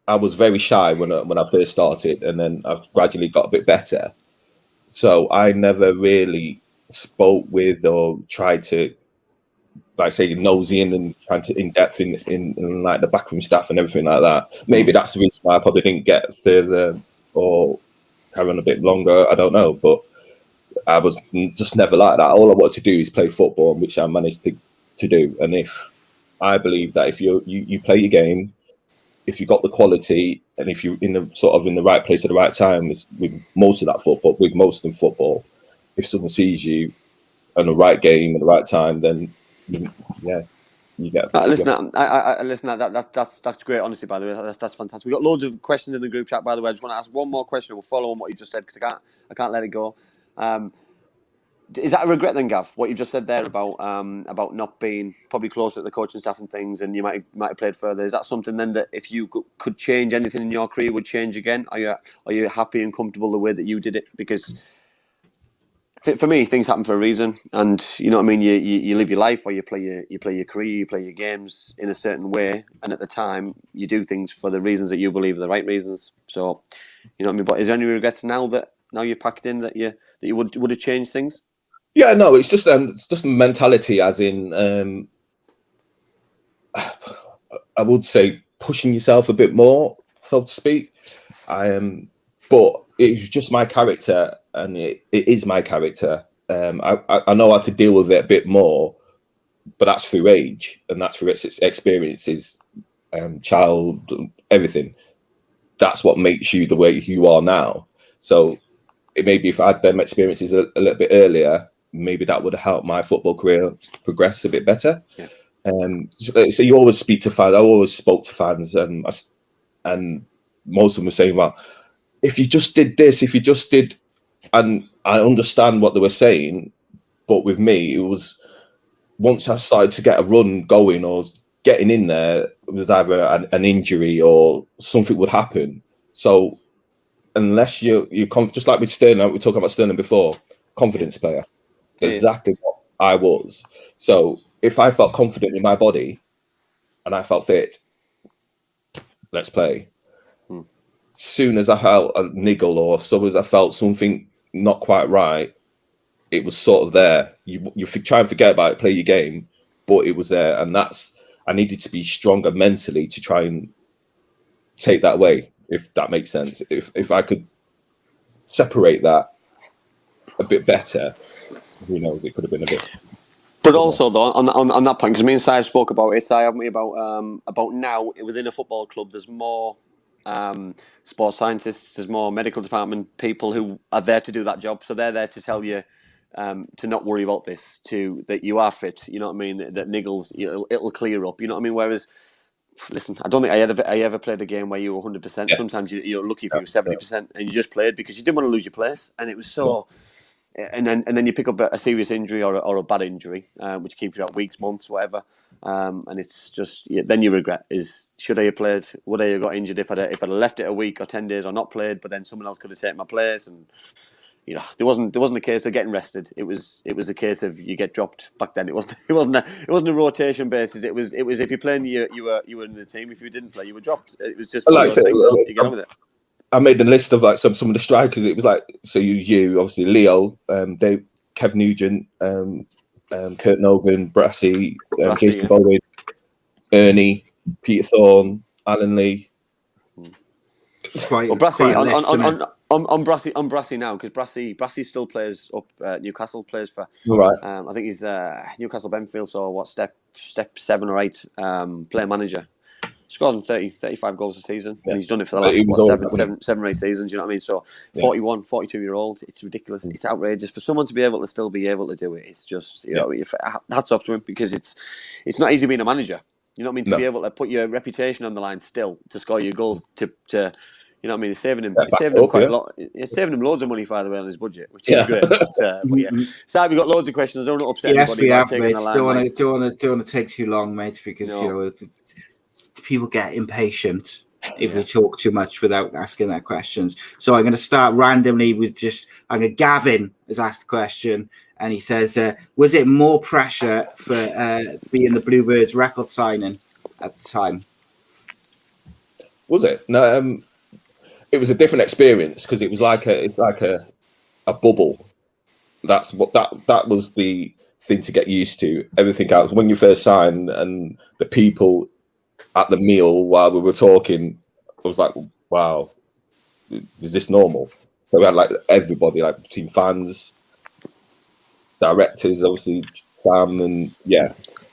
I was very shy when I first started, and then I've gradually got a bit better. So I never really spoke with or tried to, like say, nosy in and trying to in depth in like the backroom staff and everything like that. Maybe that's the reason why I probably didn't get further or carry on a bit longer. I don't know, but I was just never like that. All I wanted to do is play football, which I managed to do. And if I believe that if you play your game, if you got the quality, and if you're in the right place at the right time, with most of football, if someone sees you in the right game at the right time, then yeah, you get. Listen, that's great. Honestly, by the way, that's fantastic. We got loads of questions in the group chat. By the way, I just want to ask one more question. We'll follow on what you just said, because I can't let it go. Is that a regret then, Gav? What you've just said there about not being probably closer to the coaching staff and things, and you might have played further. Is that something then that if you could change anything in your career would change again? Are you happy and comfortable the way that you did it? Because for me, things happen for a reason, and you know what I mean. You live your life, or you play your career, you play your games in a certain way, and at the time you do things for the reasons that you believe are the right reasons. So you know what I mean. But is there any regrets now you're packed in that you would have changed things? Yeah, no, it's just mentality, as in I would say pushing yourself a bit more, so to speak. But it's just my character, and it is my character. I know how to deal with it a bit more, but that's through age, and that's through experiences, child, everything. That's what makes you the way you are now. So maybe if I had them experiences a little bit earlier, maybe that would have helped my football career progress a bit better. Yeah. So you always speak to fans. I always spoke to fans, and most of them were saying, well, if you just did this, if you just did, and I understand what they were saying, but with me, it was once I started to get a run going or getting in there, it was either an injury or something would happen. So unless you're just like with Sterling, we were talking about Sterling before, confidence player. Exactly what I was. So if I felt confident in my body and I felt fit, let's play. Soon as I felt a niggle, or so as I felt something not quite right, it was sort of there. You try and forget about it, play your game, but it was there. And I needed to be stronger mentally to try and take that away, if that makes sense. If I could separate that a bit better, who knows, it could have been a bit. But also, though, on that point, because me and Si spoke about it, Si, haven't we, about now within a football club, there's more sports scientists, there's more medical department people who are there to do that job. So they're there to tell you to not worry about this, that you are fit. You know what I mean? That niggles, it'll clear up. You know what I mean? Whereas, listen, I don't think I ever played a game where you were 100%. Yeah. Sometimes you're lucky if you were 70%, and you just played because you didn't want to lose your place, and it was so. and then you pick up a serious injury or a bad injury, which keeps you out weeks, months, whatever. And it's just then you regret should I have played? Would I have got injured if I'd left it a week or 10 days or not played? But then someone else could have taken my place, and there wasn't a case of getting rested. It was a case of you get dropped. Back then, it wasn't a rotation basis. It was if you're playing, you were in the team. If you didn't play, you were dropped. It was just one of those things. You get on with it. I made a list of like some of the strikers. It was like you obviously Leo, Dave, Kev Nugent, Kurt Nogan, Brassy, Jason Bowen, Ernie, Peter Thorne, Alan Lee. Brassy on Brassy now, because Brassy still plays up Newcastle, plays for I think he's Newcastle Benfield, so step 7 or 8 player manager. Scored 35 goals a season, and he's done it for the last 7 or 8 seasons. You know what I mean? So 41, 42-year-old, it's ridiculous. It's outrageous for someone to be able to still be able to do it. It's just hats off to him, because it's not easy being a manager. You know what I mean? To be able to put your reputation on the line still to score your goals to you know what I mean? It's saving him quite a lot. It's saving him loads of money, by the way, on his budget, which is great. But so we've got loads of questions. I don't want to upset anybody. Yes, we have, mate. Don't want to take too long, mate, because people get impatient if we talk too much without asking their questions. So I'm going to start randomly with Gavin has asked a question, and he says, was it more pressure for being the Bluebirds record signing at the time? Was it? No, it was a different experience, because it was like a bubble. That's what that was the thing to get used to. Everything else, when you first signed, and the people at the meal while we were talking, I was like, wow, is this normal? So we had like everybody, like between fans, directors, obviously, Sam, and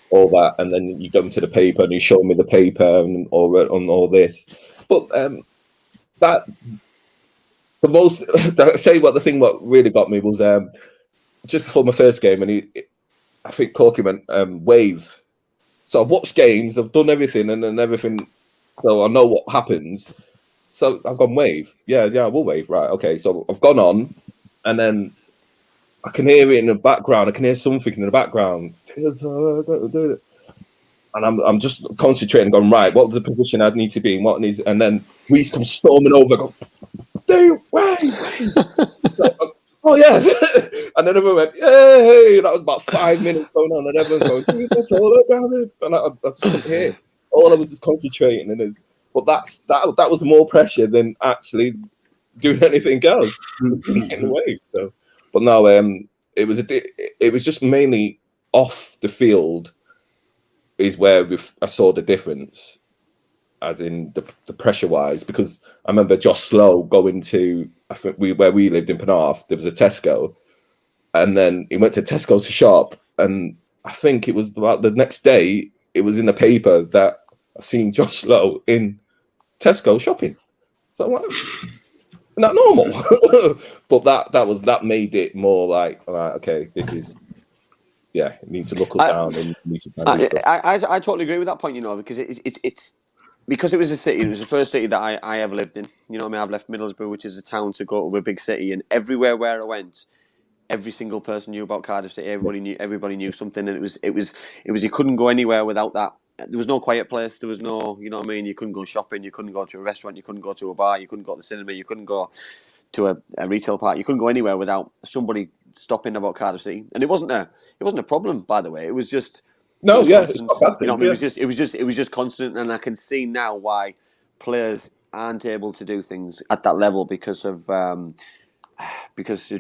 all that. And then you go into the paper and you show me the paper and all this. But the thing what really got me was just before my first game, and I think Corky went wave. So I've watched games, I've done everything and everything, so I know what happens. So I've gone wave. Yeah, we'll wave. Right, okay. So I've gone on, and then I can hear it in the background. I can hear something in the background. And I'm just concentrating, going, right, what the position I need to be in, what needs, and then Reece comes storming over, go, dude, wait. Oh yeah, and then everyone went, "Yay!" That was about 5 minutes going on, and everyone going, "Dude, that's all about it." And I just couldn't hear. All I was just concentrating, but that was more pressure than actually doing anything else. Getting away. So, but no, it was just mainly off the field is where I saw the difference, as in the pressure wise, because I remember Josh Slow going to, I think where we lived in Penarth, there was a Tesco, and then he went to Tesco to shop, and I think it was about the next day, it was in the paper that I seen Josh Slow in Tesco shopping. So I'm like, isn't that normal? But that made it more like, all right, okay, this is, you need to look down and you need to. I totally agree with that point, because it's because it was a city. It was the first city that I ever lived in. You know what I mean? I've left Middlesbrough, which is a town, to go to a big city, and everywhere where I went, every single person knew about Cardiff City. Everybody knew something, and it was you couldn't go anywhere without that. There was no quiet place. There was no, you know what I mean? You couldn't go shopping. You couldn't go to a restaurant. You couldn't go to a bar. You couldn't go to the cinema. You couldn't go to a retail park. You couldn't go anywhere without somebody stopping about Cardiff City. And it wasn't a problem, by the way. It was just it's not bad, you know what I mean? It was just constant, and I can see now why players aren't able to do things at that level because of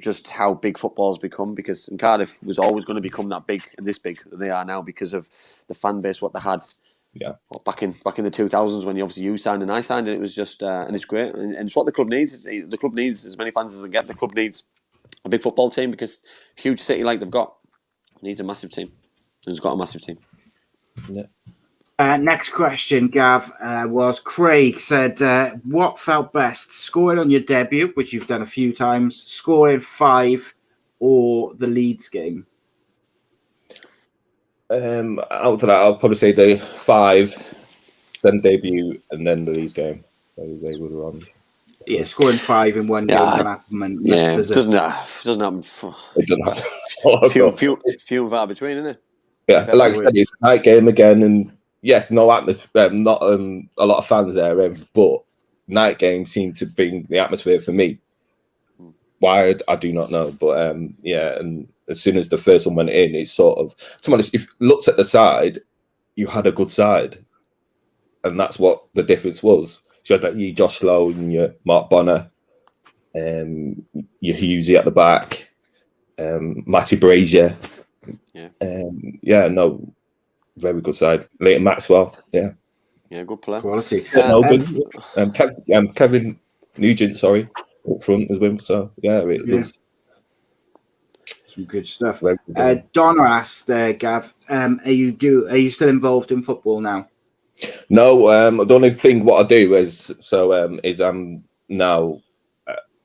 just how big football's become. Because Cardiff was always going to become that big and this big that they are now because of the fan base what they had. Yeah, back in the 2000s when obviously you signed and I signed, and it was just and it's great, and it's what the club needs. The club needs as many fans as they get. The club needs a big football team, because a huge city like they've got needs a massive team. And it's got a massive team. Yeah. Next question, Gav, was Craig said, what felt best, scoring on your debut, which you've done a few times, scoring 5, or the Leeds game? Out of that, I'll probably say the 5, then debut, and then the Leeds game. They were on. Yeah, scoring 5 in one game doesn't happen. Doesn't happen. It doesn't happen. Few and far between, isn't it? Yeah, like I said, it's a night game again, and yes, no atmosphere, not a lot of fans there, but night games seem to bring the atmosphere for me. Why, I do not know, but and as soon as the first one went in, it's sort of, to be honest, if you looked at the side, you had a good side, and that's what the difference was. So you had like your Josh Lowe and your Mark Bonner, your Hughesy at the back, Matty Brazier. Very good side. Leighton Maxwell, good player. Quality. Kevin Nugent, up front as well. So it was some good stuff. Donna asked, Gav, are you still involved in football now? No, the only thing what I do is I'm now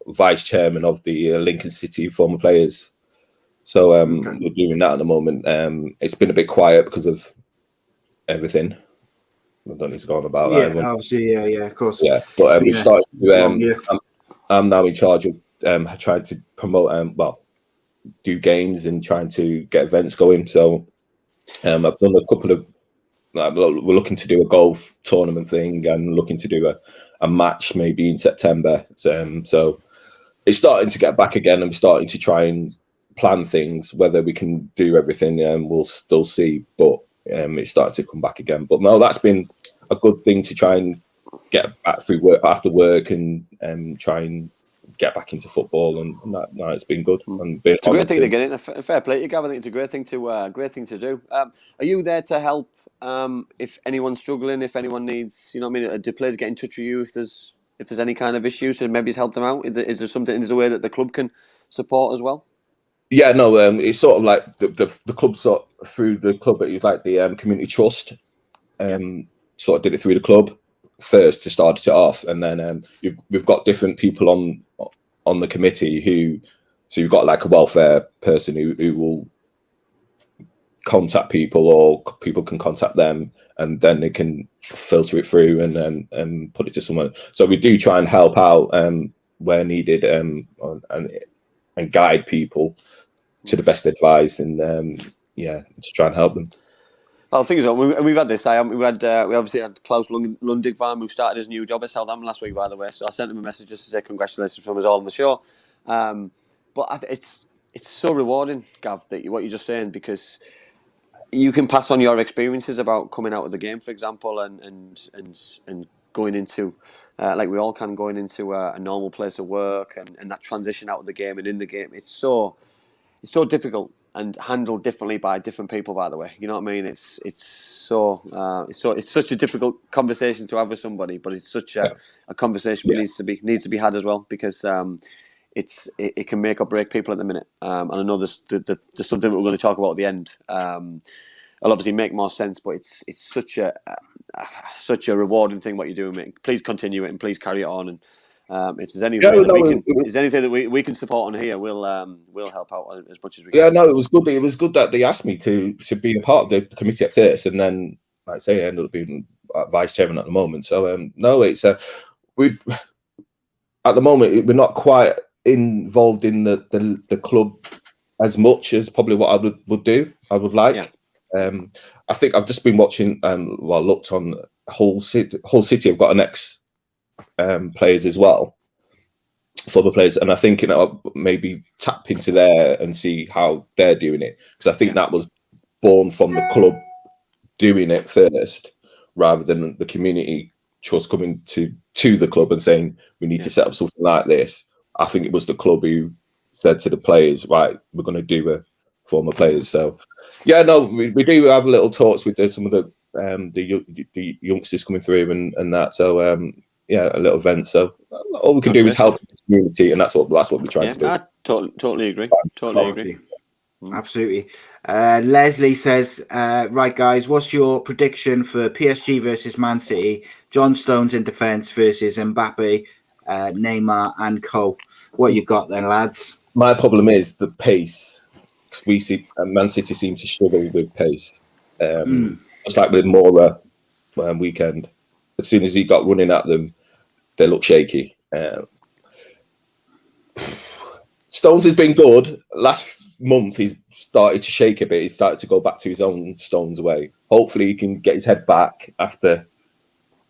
vice chairman of the Lincoln City former players. So we're doing that at the moment. It's been a bit quiet because of everything. I don't need to go on about that. Obviously, of course. Yeah, but we started to. I'm now in charge of trying to promote, do games and trying to get events going. So I've done a couple of. We're looking to do a golf tournament thing and looking to do a match maybe in September. So it's starting to get back again, and we're starting to try and plan things. Whether we can do everything, we'll still see. But it's starting to come back again. But no, that's been a good thing to try and get back through work after work and try and get back into football, and that it's been good. And it's a great thing to get in. Fair play to you, Gavin. I think it's a great thing to do. Are you there to help? If anyone's struggling, if anyone needs, do players get in touch with you if there's any kind of issue, so maybe help them out? Is there something? Is there a way that the club can support as well? Yeah, no, it's sort of like the club sort of, through the club. It's like the community trust. Sort of did it through the club first to start it off, and then we've got different people on the committee so you've got like a welfare person who will contact people, or people can contact them, and then they can filter it through and put it to someone. So we do try and help out where needed, and guide people to the best advice, and to try and help them. Well, the thing is, we've had this. We obviously had Klaus Lundigvan, who started his new job at Southampton last week, by the way. So I sent him a message just to say congratulations from us all on the show. But it's so rewarding, Gav, that what you're just saying, because you can pass on your experiences about coming out of the game, for example, and going into, like we all can, going into a normal place of work, and that transition out of the game and in the game. It's so difficult and handled differently by different people. By the way, you know what I mean? It's such a difficult conversation to have with somebody, but it's such a conversation that needs to be had as well, because it can make or break people at the minute. And I know there's something that we're going to talk about at the end. It'll obviously make more sense, but it's such a rewarding thing what you're doing, mate. Please continue it and please carry it on. And if there's anything that we can support on here, we'll help out as much as we can. Yeah, no, it was good. It was good that they asked me to be a part of the committee at first, and then, like I say, I ended up being vice chairman at the moment. So no, it's we at the moment we're not quite involved in the club as much as probably what I would do. I would like. Yeah. I think I've just been watching. Looked on Hull City. I've got an ex players as well, former players, and I think maybe tap into there and see how they're doing it, because I think that was born from the club doing it first, rather than the community trust coming to the club and saying we need to set up something like this. I think it was the club who said to the players, right, we're going to do a former players. So yeah, no, we do have little talks with some of the youngsters coming through and that. So a little event. So all we can do is help the community, and that's what we're trying to do. I totally agree. Absolutely. Leslie says, right, guys, what's your prediction for PSG versus Man City? John Stones in defence versus Mbappe, Neymar and Co. What you got then, lads? My problem is the pace. We see Man City seem to struggle with pace. Just like with Mora weekend. As soon as he got running at them, they look shaky. Stones has been good. Last month, he's started to shake a bit. He's started to go back to his own Stones way. Hopefully, he can get his head back after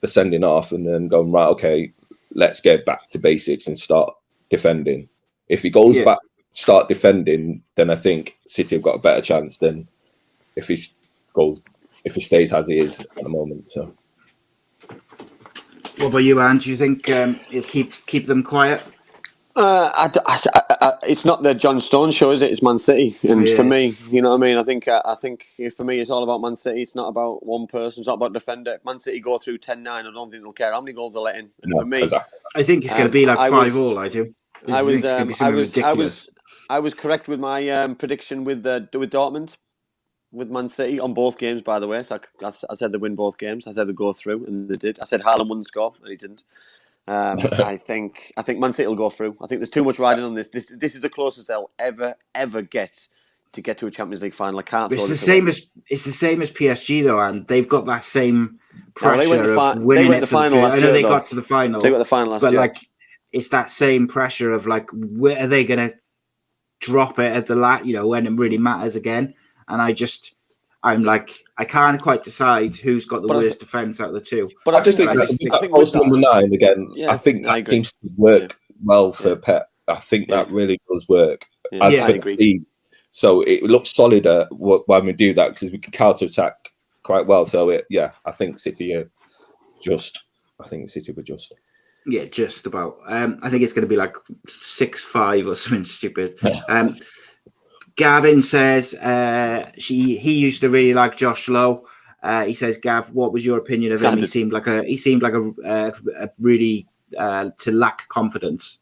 the sending off and then going, right, okay, let's get back to basics and start defending. If he goes back, start defending, then I think City have got a better chance than if he stays as he is at the moment. So, what about you, Anne? Do you think he'll keep them quiet? It's not the John Stones show, is it? It's Man City, and for me, you know what I mean. I think for me, it's all about Man City. It's not about one person. It's not about defender. If Man City go through 10-9, I don't think they'll care how many goals they're letting. And for me, I think it's going to be like 5-5. I do. I was correct with my prediction with Dortmund, with Man City on both games. By the way, so I said they win both games. I said they go through, and they did. I said Haaland wouldn't score, and he didn't. I think Man City will go through. I think there's too much riding on this. This is the closest they'll ever get to a Champions League final. I can't. It's the same as PSG though, and they've got that same pressure of winning. They went the final last year. I know they got to the final. They got the final last year. But like, it's that same pressure of like, where are they going to drop it at the when it really matters again? And I'm like, I can't quite decide who's got the worst defence out of the two. But I just think that post number 9 again. Yeah, I think that seems to work well for Pep. I think that really does work. Yeah. I agree. So it looks solid when we do that because we can counter attack quite well. So I think City are just. I think City were just. Yeah, just about. I think it's going to be like 6-5 or something stupid. Gavin says he used to really like Josh Lowe. He says, Gav, what was your opinion of him? He seemed like a really to lack confidence.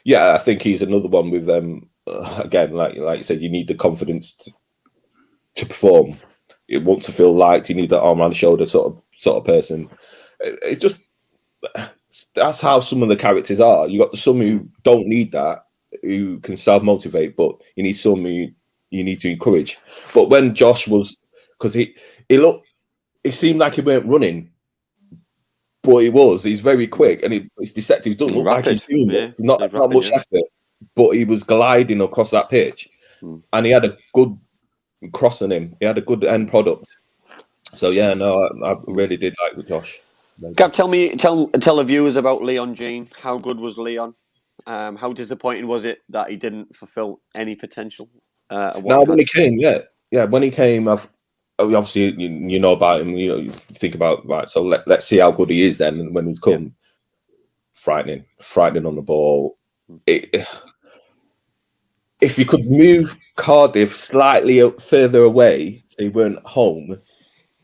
Yeah, I think he's another one with again, like you said, you need the confidence to perform. You want to feel liked. You need that arm around the shoulder sort of person. It's just that's how some of the characters are. You got some who don't need that, who can self-motivate, but you need some who you need to encourage. But when Josh was, because he seemed like he weren't running, but he's very quick and he's deceptive. He doesn't look like he's doing it. Not much effort, but he was gliding across that pitch and he had a good cross on him. He had a good end product. So I really did like Josh. Gav, tell the viewers about Leon Jeanne. How good was Leon? How disappointing was it that he didn't fulfill any potential? When he came, when he came, obviously you know about him. You think about right. So let's see how good he is then. When he's come, frightening on the ball. If you could move Cardiff slightly further away, so he weren't home,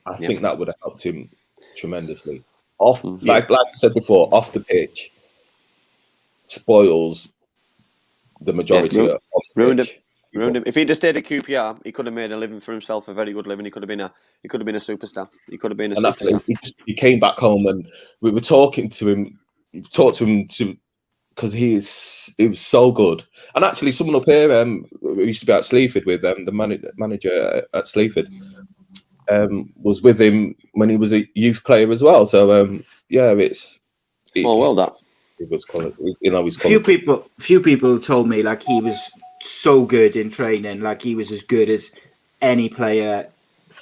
I think that would have helped him tremendously. Like I said before, off the pitch. Spoils the majority of the ruined him. If he'd have stayed at QPR, he could have made a living for himself, a very good living. He could have been a superstar. He could have been a superstar. He came back home and we were talking to him. Because he was so good. And actually, someone up here who used to be at Sleaford with the manager at Sleaford was with him when he was a youth player as well. So it's small world that. It was quality. Few people told me like he was so good in training, like he was as good as any player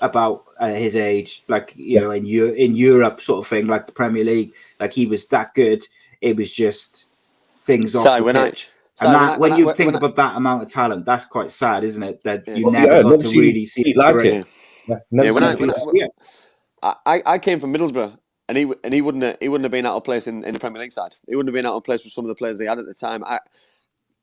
about his age, like in Europe sort of thing, like the Premier League. Like he was that good. It was just things off the pitch. When you think about that amount of talent, that's quite sad, isn't it? That you never got to really see it like it. I came from Middlesbrough. And he wouldn't have been out of place in the Premier League side. He wouldn't have been out of place with some of the players they had at the time.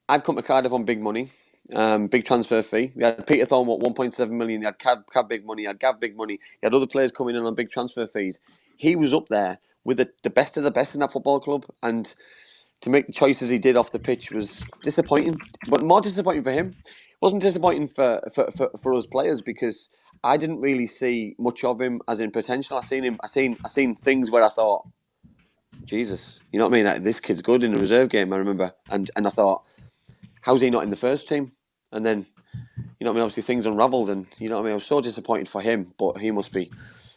I've come to Cardiff on big money, big transfer fee. We had Peter Thorne, 1.7 million. You had Cab big money. You had Gav big money. You had other players coming in on big transfer fees. He was up there with the best of the best in that football club, and to make the choices he did off the pitch was disappointing. But more disappointing for him. It wasn't disappointing for us players because I didn't really see much of him as in potential. I seen things where I thought, Jesus, you know what I mean? Like, this kid's good in the reserve game, I remember. And I thought, how's he not in the first team? And then, you know what I mean? Obviously things unravelled and, you know what I mean? I was so disappointed for him, but he must be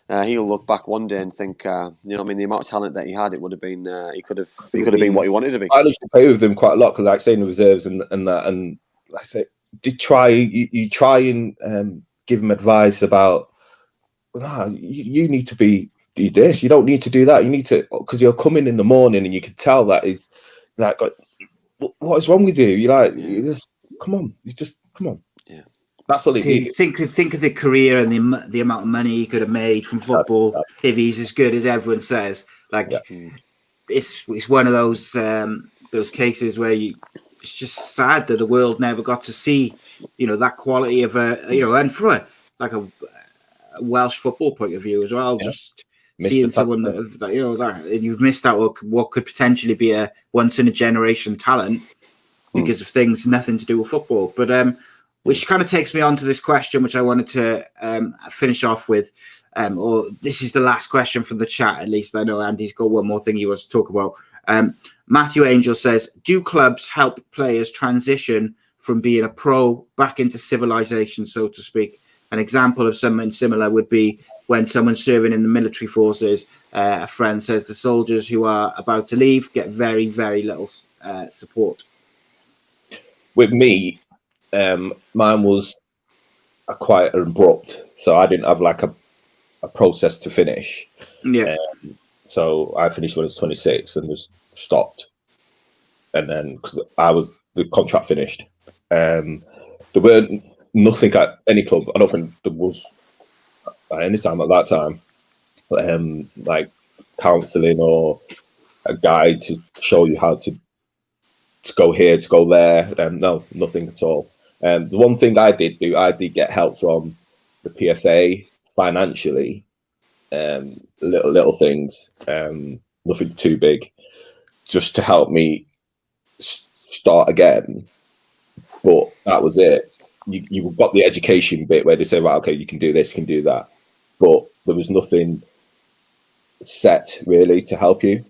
he'll look back one day and think, the amount of talent that he had, it would have been, he could have been what he wanted to be. I used to play with him quite a lot, because, like, saying the reserves and that, and like I say, you try and give him advice about, you need to do this, you don't need to do that, you need to, because you'll come in the morning and you can tell that he's like, what is wrong with you? You're like, come on. Yeah. That's all he needs. Think of the career and the amount of money he could have made from football if he's as good as everyone says. Like, it's one of those cases where it's just sad that the world never got to see, that quality of and from a Welsh football point of view as well. Yeah. Just seeing someone that you've missed out what could potentially be a once in a generation talent because of things nothing to do with football. But which kind of takes me on to this question, which I wanted to finish off with. Or this is the last question from the chat, at least. I know Andy's got one more thing he wants to talk about. Matthew Angel says, do clubs help players transition from being a pro back into civilization, so to speak? An example of something similar would be when someone's serving in the military forces. A friend says the soldiers who are about to leave get very, very little support. With me, mine was quite abrupt, so I didn't have like a process to finish. Yeah. So I finished when I was 26 and just stopped, and then because the contract finished, there weren't nothing at any club. I don't think there was at any time at that time, like counselling or a guide to show you how to go here, to go there. No, nothing at all. The one thing I did get help from the PFA financially. Little things, nothing too big, just to help me start again. But that was it. You got the education bit where they say, right, okay, you can do this, you can do that, but there was nothing set really to help you.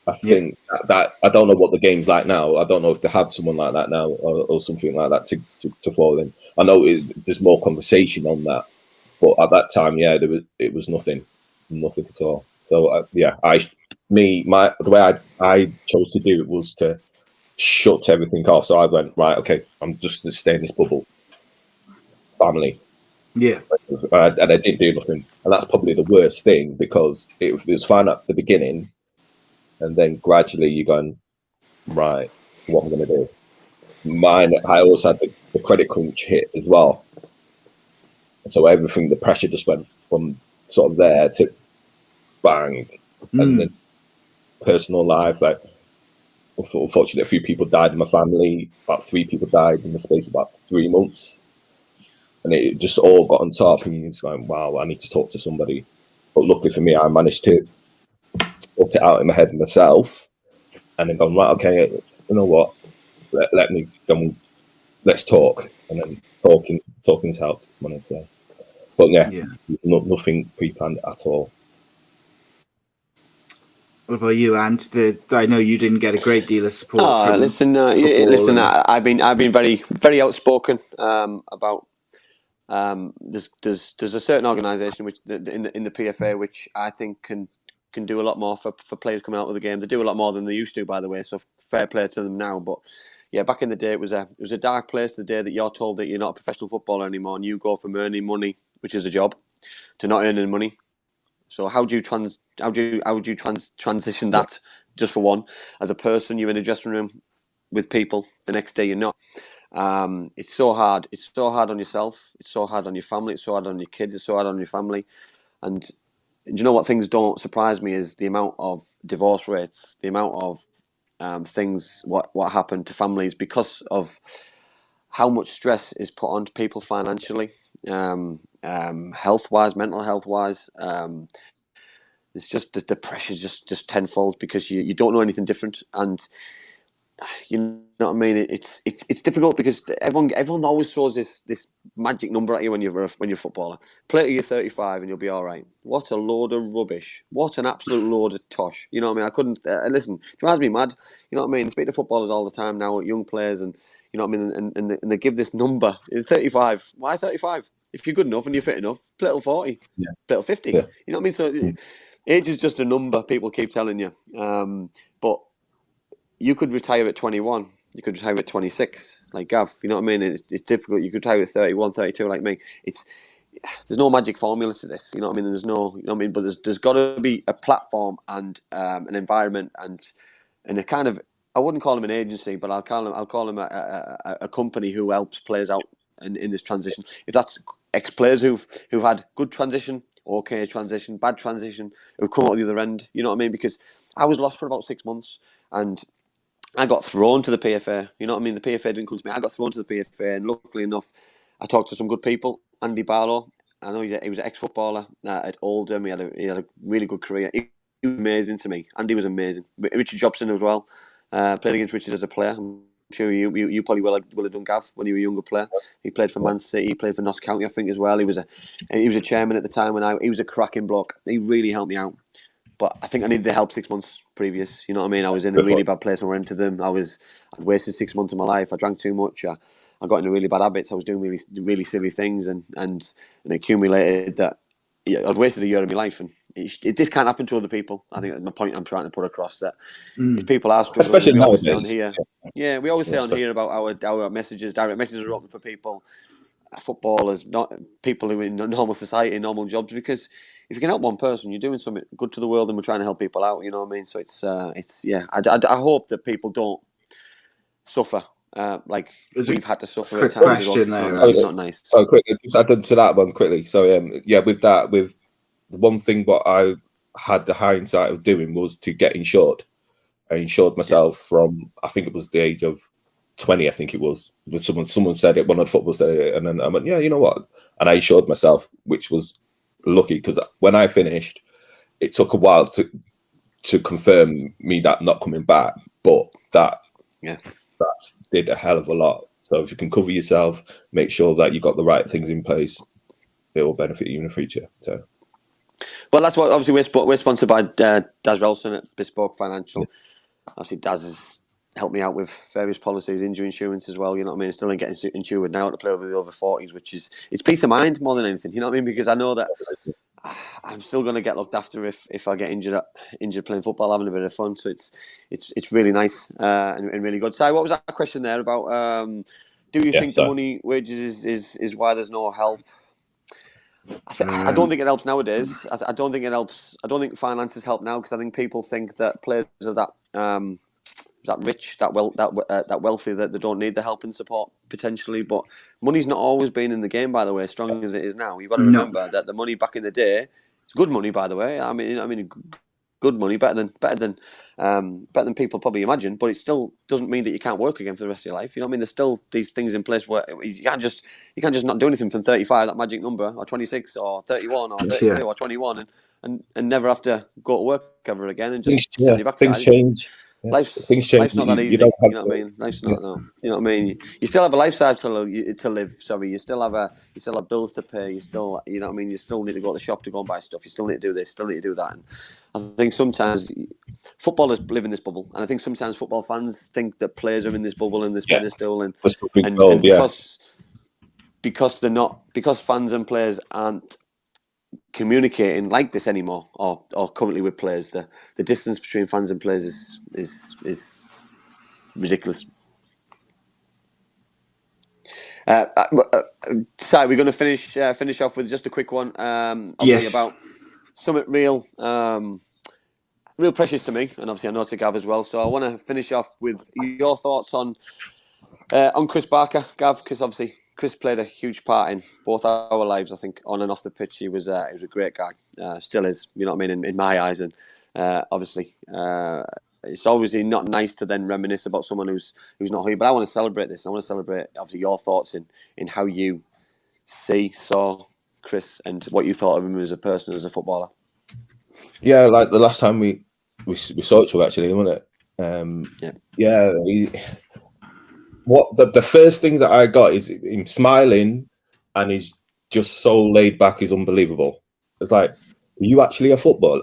I think that I don't know what the game's like now. I don't know if they have someone like that now or something like that to fall in. I know there's more conversation on that, but at that time, it was nothing at all. So the way I chose to do it was to shut everything off. So I went, right, okay, I'm just going to stay in this bubble, family. Yeah, and I didn't do nothing, and that's probably the worst thing, because it was fine at the beginning. And then gradually you're going, right, what am I going to do? Mine, I also had the credit crunch hit as well. So everything, the pressure just went from sort of there to bang. And then personal life, like, unfortunately, a few people died in my family. About 3 people died in the space of about 3 months. And it just all got on top. And you're just going, wow, I need to talk to somebody. But luckily for me, I managed to sort it out in my head myself, and then gone, right, okay, you know what, let me go, let's talk. And then talking's helped, as I say. But nothing pre-planned at all. What about you, And? I know you didn't get a great deal of support. Listen, I've been very, very outspoken about. There's a certain organisation which in the PFA which I think can do a lot more for players coming out of the game. They do a lot more than they used to, by the way. So fair play to them now. But yeah, back in the day, it was a dark place. The day that you're told that you're not a professional footballer anymore, and you go from earning money, which is a job, to not earning money. So how do you transition that? Just for one, as a person, you're in a dressing room with people. The next day, you're not. It's so hard. It's so hard on yourself. It's so hard on your family. It's so hard on your kids. It's so hard on your family. And do you know what things don't surprise me is the amount of divorce rates, the amount of things what happened to families because of how much stress is put on people financially, health-wise, mental health-wise. It's just the pressure just tenfold because you don't know anything different, and you know what I mean. It's difficult because everyone always throws this magic number at you when you're a footballer. Play till you're 35 and you'll be all right. What a load of rubbish! What an absolute load of tosh! You know what I mean? I couldn't listen. It drives me mad. You know what I mean? I speak to footballers all the time now, young players, and you know what I mean. And they give this number. It's 35. Why 35? If you're good enough and you're fit enough, play till 40, play till 50. Yeah. You know what I mean? So age is just a number people keep telling you. But you could retire at 21. You could retire at 26, like Gav. You know what I mean? It's difficult. You could retire at 31, 32, like me. There's no magic formula to this. You know what I mean? There's no, you know what I mean? But there's got to be a platform and an environment and a kind of, I wouldn't call them an agency, but I'll call them a company who helps players out in this transition. If that's ex-players who've had good transition, okay transition, bad transition, who've come out the other end. You know what I mean? Because I was lost for about 6 months and I got thrown to the PFA. You know what I mean? The PFA didn't come to me. I got thrown to the PFA, and luckily enough, I talked to some good people. Andy Barlow, I know he was an ex-footballer at Oldham. He had a really good career. He was amazing to me. Andy was amazing. Richard Jobson as well. Played against Richard as a player. I'm sure you probably will have done, Gav, when you were a younger player. He played for Man City. He played for Notts County, I think, as well. He was a chairman at the time he was a cracking bloke. He really helped me out. But I think I needed the help 6 months previous. You know what I mean? I was in a really bad place. I went into them. I'd wasted 6 months of my life. I drank too much. I got into really bad habits. I was doing really, really silly things, and it accumulated that I'd wasted a year of my life. And this can't happen to other people. I think that's my point I'm trying to put across, that if people are struggling, especially we always nowadays. say on here, we always say on here about our messages. Direct messages are open for people, footballers, not people who are in normal society, normal jobs, because if you can help one person, you're doing something good to the world, and we're trying to help people out. You know what I mean? So I hope that people don't suffer like we've had to suffer at times. It's not nice. So quickly, just add to that one quickly. So with the one thing what I had the hindsight of doing was to get insured. I insured myself from, I think it was the age of 20. I think it was. Someone said it. One of the football said it, and then I went, yeah, you know what? And I insured myself, which was lucky, because when I finished, it took a while to confirm me that not coming back, but that did a hell of a lot. So if you can cover yourself, make sure that you got the right things in place, it will benefit you in the future. So, well, that's what obviously we're sponsored by Daz Relson at Bespoke Financial. Obviously, Daz has helped me out with various policies, injury insurance as well. You know what I mean? Still getting insured now to play over the over 40s, which is peace of mind more than anything. You know what I mean? Because I know that I'm still going to get looked after if I get injured playing football, having a bit of fun. So it's really nice and really good. So what was that question there about? Do you think the money wages is why there's no help? I don't think it helps nowadays. I don't think it helps. I don't think finances help now, because I think people think that players are that rich, that wealthy, that they don't need the help and support potentially. But money's not always been in the game, by the way, as strong as it is now. You've got to remember that the money back in the day, it's good money, by the way. I mean, good money, better than people probably imagine. But it still doesn't mean that you can't work again for the rest of your life. You know what I mean? There's still these things in place where you can't just not do anything from 35, that magic number, or 26, or 31, or 32, or 21, and never have to go to work ever again and just sit on your backside. Things change. Life's not that easy. You know what I mean? Life's not that. You know what I mean? You still have a lifestyle to live. Sorry, you still have bills to pay. You still, you know what I mean? You still need to go to the shop to go and buy stuff. You still need to do this. Still need to do that. And I think sometimes footballers live in this bubble, and I think sometimes football fans think that players are in this bubble and this pedestal, and because they're not, because fans and players aren't communicating like this anymore, or currently with players, the distance between fans and players is ridiculous. So we're going to finish off with just a quick one, about something real precious to me, and obviously I know to Gav as well. So I want to finish off with your thoughts on Chris Barker, Gav, because obviously Chris played a huge part in both our lives. I think on and off the pitch, he was a great guy. Still is, you know what I mean, in my eyes. And obviously, it's always not nice to then reminisce about someone who's not here. But I want to celebrate this. I want to celebrate obviously your thoughts in how you saw Chris and what you thought of him as a person, as a footballer. Yeah, like the last time we saw each other, actually, wasn't it? What the first thing that I got is him smiling, and he's just so laid back, is unbelievable. It's like, are you actually a footballer?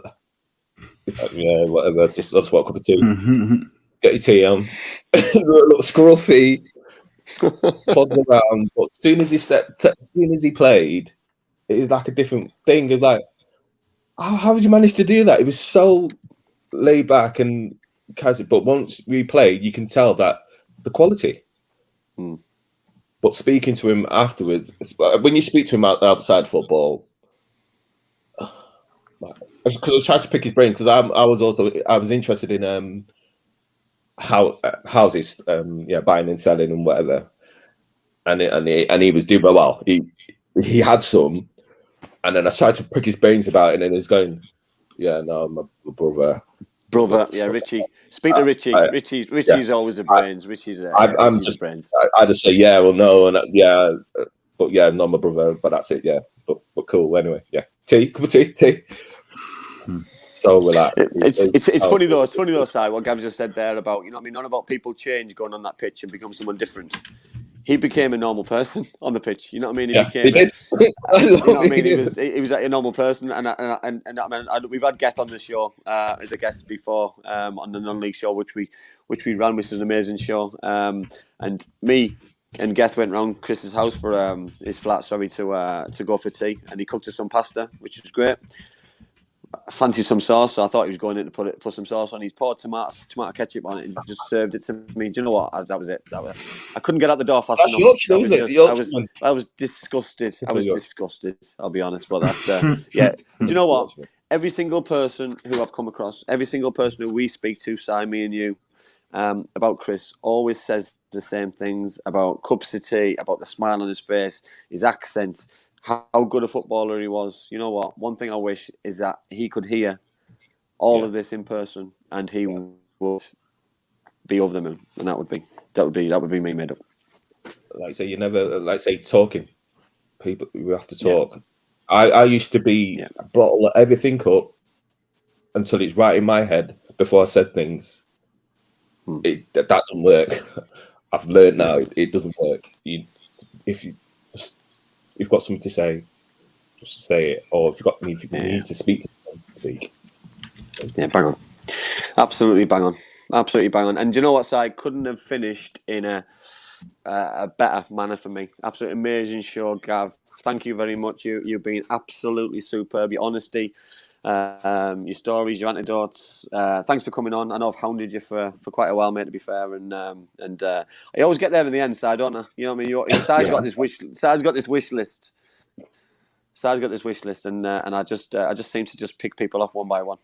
Like, yeah, whatever. Just let's walk up a tea. Get your tea on. Look scruffy, plods around. But as soon as he played, it is like a different thing. It's like, how did you manage to do that? It was so laid back and casual. But once we played, you can tell that the quality. But speaking to him afterwards, when you speak to him outside football, because I was trying to pick his brain, because I was interested in houses, buying and selling and whatever, and he was doing well. He had some, and then I tried to pick his brains about it, and he's going, "Yeah, no, my brother." Yeah, Richie. Speak to Richie. Richie's always the brains. Richie's I'm just brains. I just say yeah or no, and but yeah, not my brother, but that's it. Yeah, but cool anyway. Yeah, cup of tea. So relaxed. It's funny though. It's funny though, Si, what Gav just said there about, you know what I mean, not about people change going on that pitch and become someone different. He became a normal person on the pitch. You know what I mean? He did. You know what I mean? He was a normal person, and I mean, we've had Geth on the show as a guest before on the non-league show, which we ran, which is an amazing show. And me and Geth went round Chris's house for his flat, to go for tea, and he cooked us some pasta, which was great. I fancied some sauce, so I thought he was going in to put some sauce on. He poured tomato ketchup on it and just served it to me. Do you know what? That was it. I couldn't get out the door fast enough. I was disgusted. Disgusted. I'll be honest, but that's yeah. Do you know what? Every single person who I've come across, every single person who we speak to, Si, me and you, about Chris, always says the same things about cups of tea, about the smile on his face, his accent, how good a footballer he was. You know what? One thing I wish is that he could hear all of this in person, and he would be over the moon, and that would be me made up. Like say you never talking. People, we have to talk. Yeah. I used to be bottle everything up until it's right in my head before I said things. That doesn't work. I've learned now it doesn't work. If you've got something to say, just say it. Or if you need to speak to someone, speak. Yeah, bang on. Absolutely bang on. And do you know what, Si? Couldn't have finished in a better manner for me. Absolutely amazing show, Gav. Thank you very much. You've been absolutely superb. Your honesty, your stories, your anecdotes. Thanks for coming on. I know I've hounded you for quite a while, mate, to be fair. And I always get there in the end, Si, don't I? You know what I mean? Si's got this wish. Si's got this wish list. And I just seem to just pick people off one by one.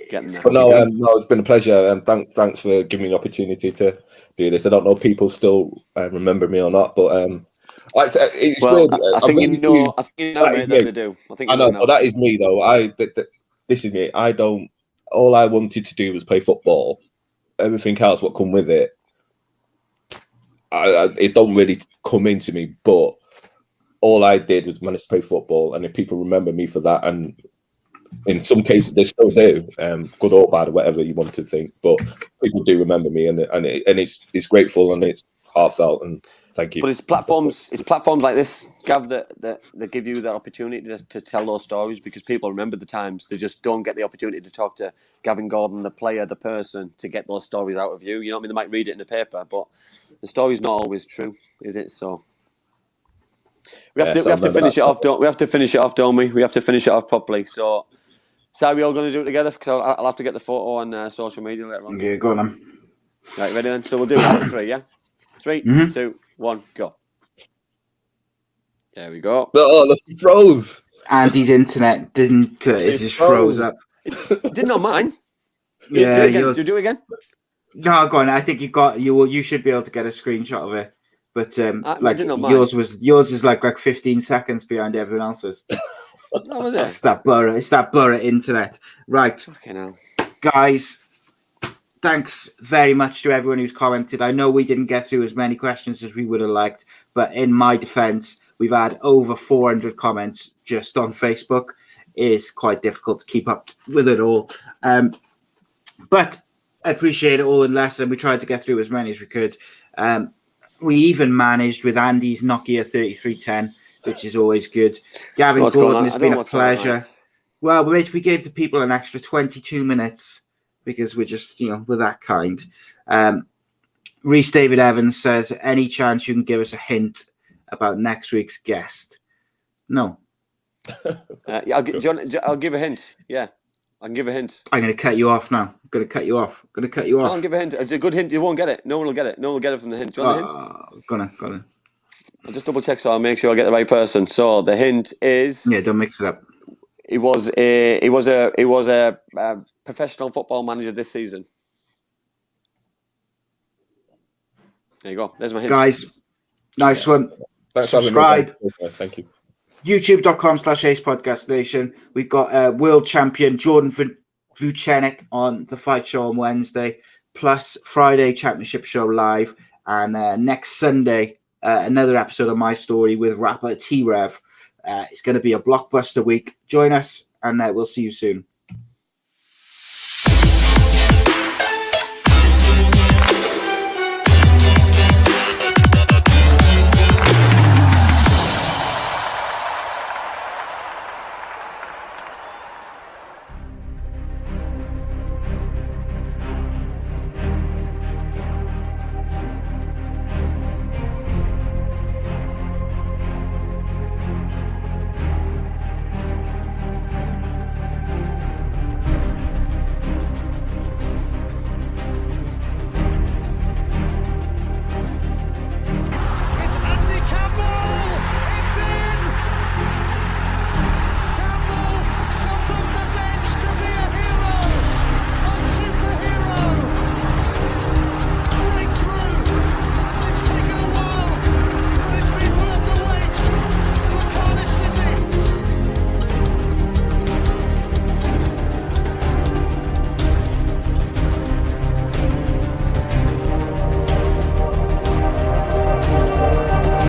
Getting there. But no, it's been a pleasure. And thanks for giving me the opportunity to do this. I don't know if people still remember me or not, but it's weird. I think you know, mate, that they do. I know, but that is me though. This is me. All I wanted to do was play football. Everything else, what come with it, it don't really come into me. But all I did was manage to play football, and if people remember me for that, and in some cases they still do, good or bad, or whatever you want to think, but people do remember me, and it's grateful and it's heartfelt, and thank you. But it's platforms like this, Gav, that give you that opportunity to tell those stories, because people remember the times. They just don't get the opportunity to talk to Gavin Gordon, the player, the person, to get those stories out of you. You know what I mean? They might read it in the paper, but the story's not always true, is it? So we have to finish it off, don't we? Have to finish it off, don't we? We have to finish it off properly. So, are we all going to do it together? Because I'll have to get the photo on social media later on. Yeah, go on then. Right, ready then? So we'll do it after 3, yeah? 3, 2, 1, go. There we go. Oh, look, he froze. Andy's internet didn't. It just froze up. It didn't on mine. Yeah, do you do it again? No, go on. I think you should be able to get a screenshot of it. But yours is like 15 seconds behind everyone else's. Oh, was it? It's that blur internet. Right. Fucking hell. Guys, thanks very much to everyone who's commented. I know we didn't get through as many questions as we would have liked, but in my defense, we've had over 400 comments just on Facebook. It is quite difficult to keep up with it all. But I appreciate it all in less, and we tried to get through as many as we could. We even managed with Andy's Nokia 3310, which is always good. Gavin Gordon, has been a pleasure. Well, we gave the people an extra 22 minutes because we're just, we're that kind. Reese David Evans says, any chance you can give us a hint about next week's guest? No. I'll give a hint. Yeah, I can give a hint. I'm going to cut you off now. I'm going to cut you off. No, I'll give a hint. It's a good hint. You won't get it. No one will get it. No one will get it from the hint. Do you want the hint? Gonna. I'll just double check so I'll make sure I get the right person. So the hint is... Yeah, don't mix it up. He was a professional football manager this season. There you go. There's my hint. Guys, nice one. Thanks Subscribe. Thank you. YouTube.com/Ace Podcast Nation. We've got world champion Jordan Vucenic on the Fight Show on Wednesday, plus Friday Championship Show live, and next Sunday another episode of My Story with rapper T-Rev. It's going to be a blockbuster week. Join us, and we'll see you soon.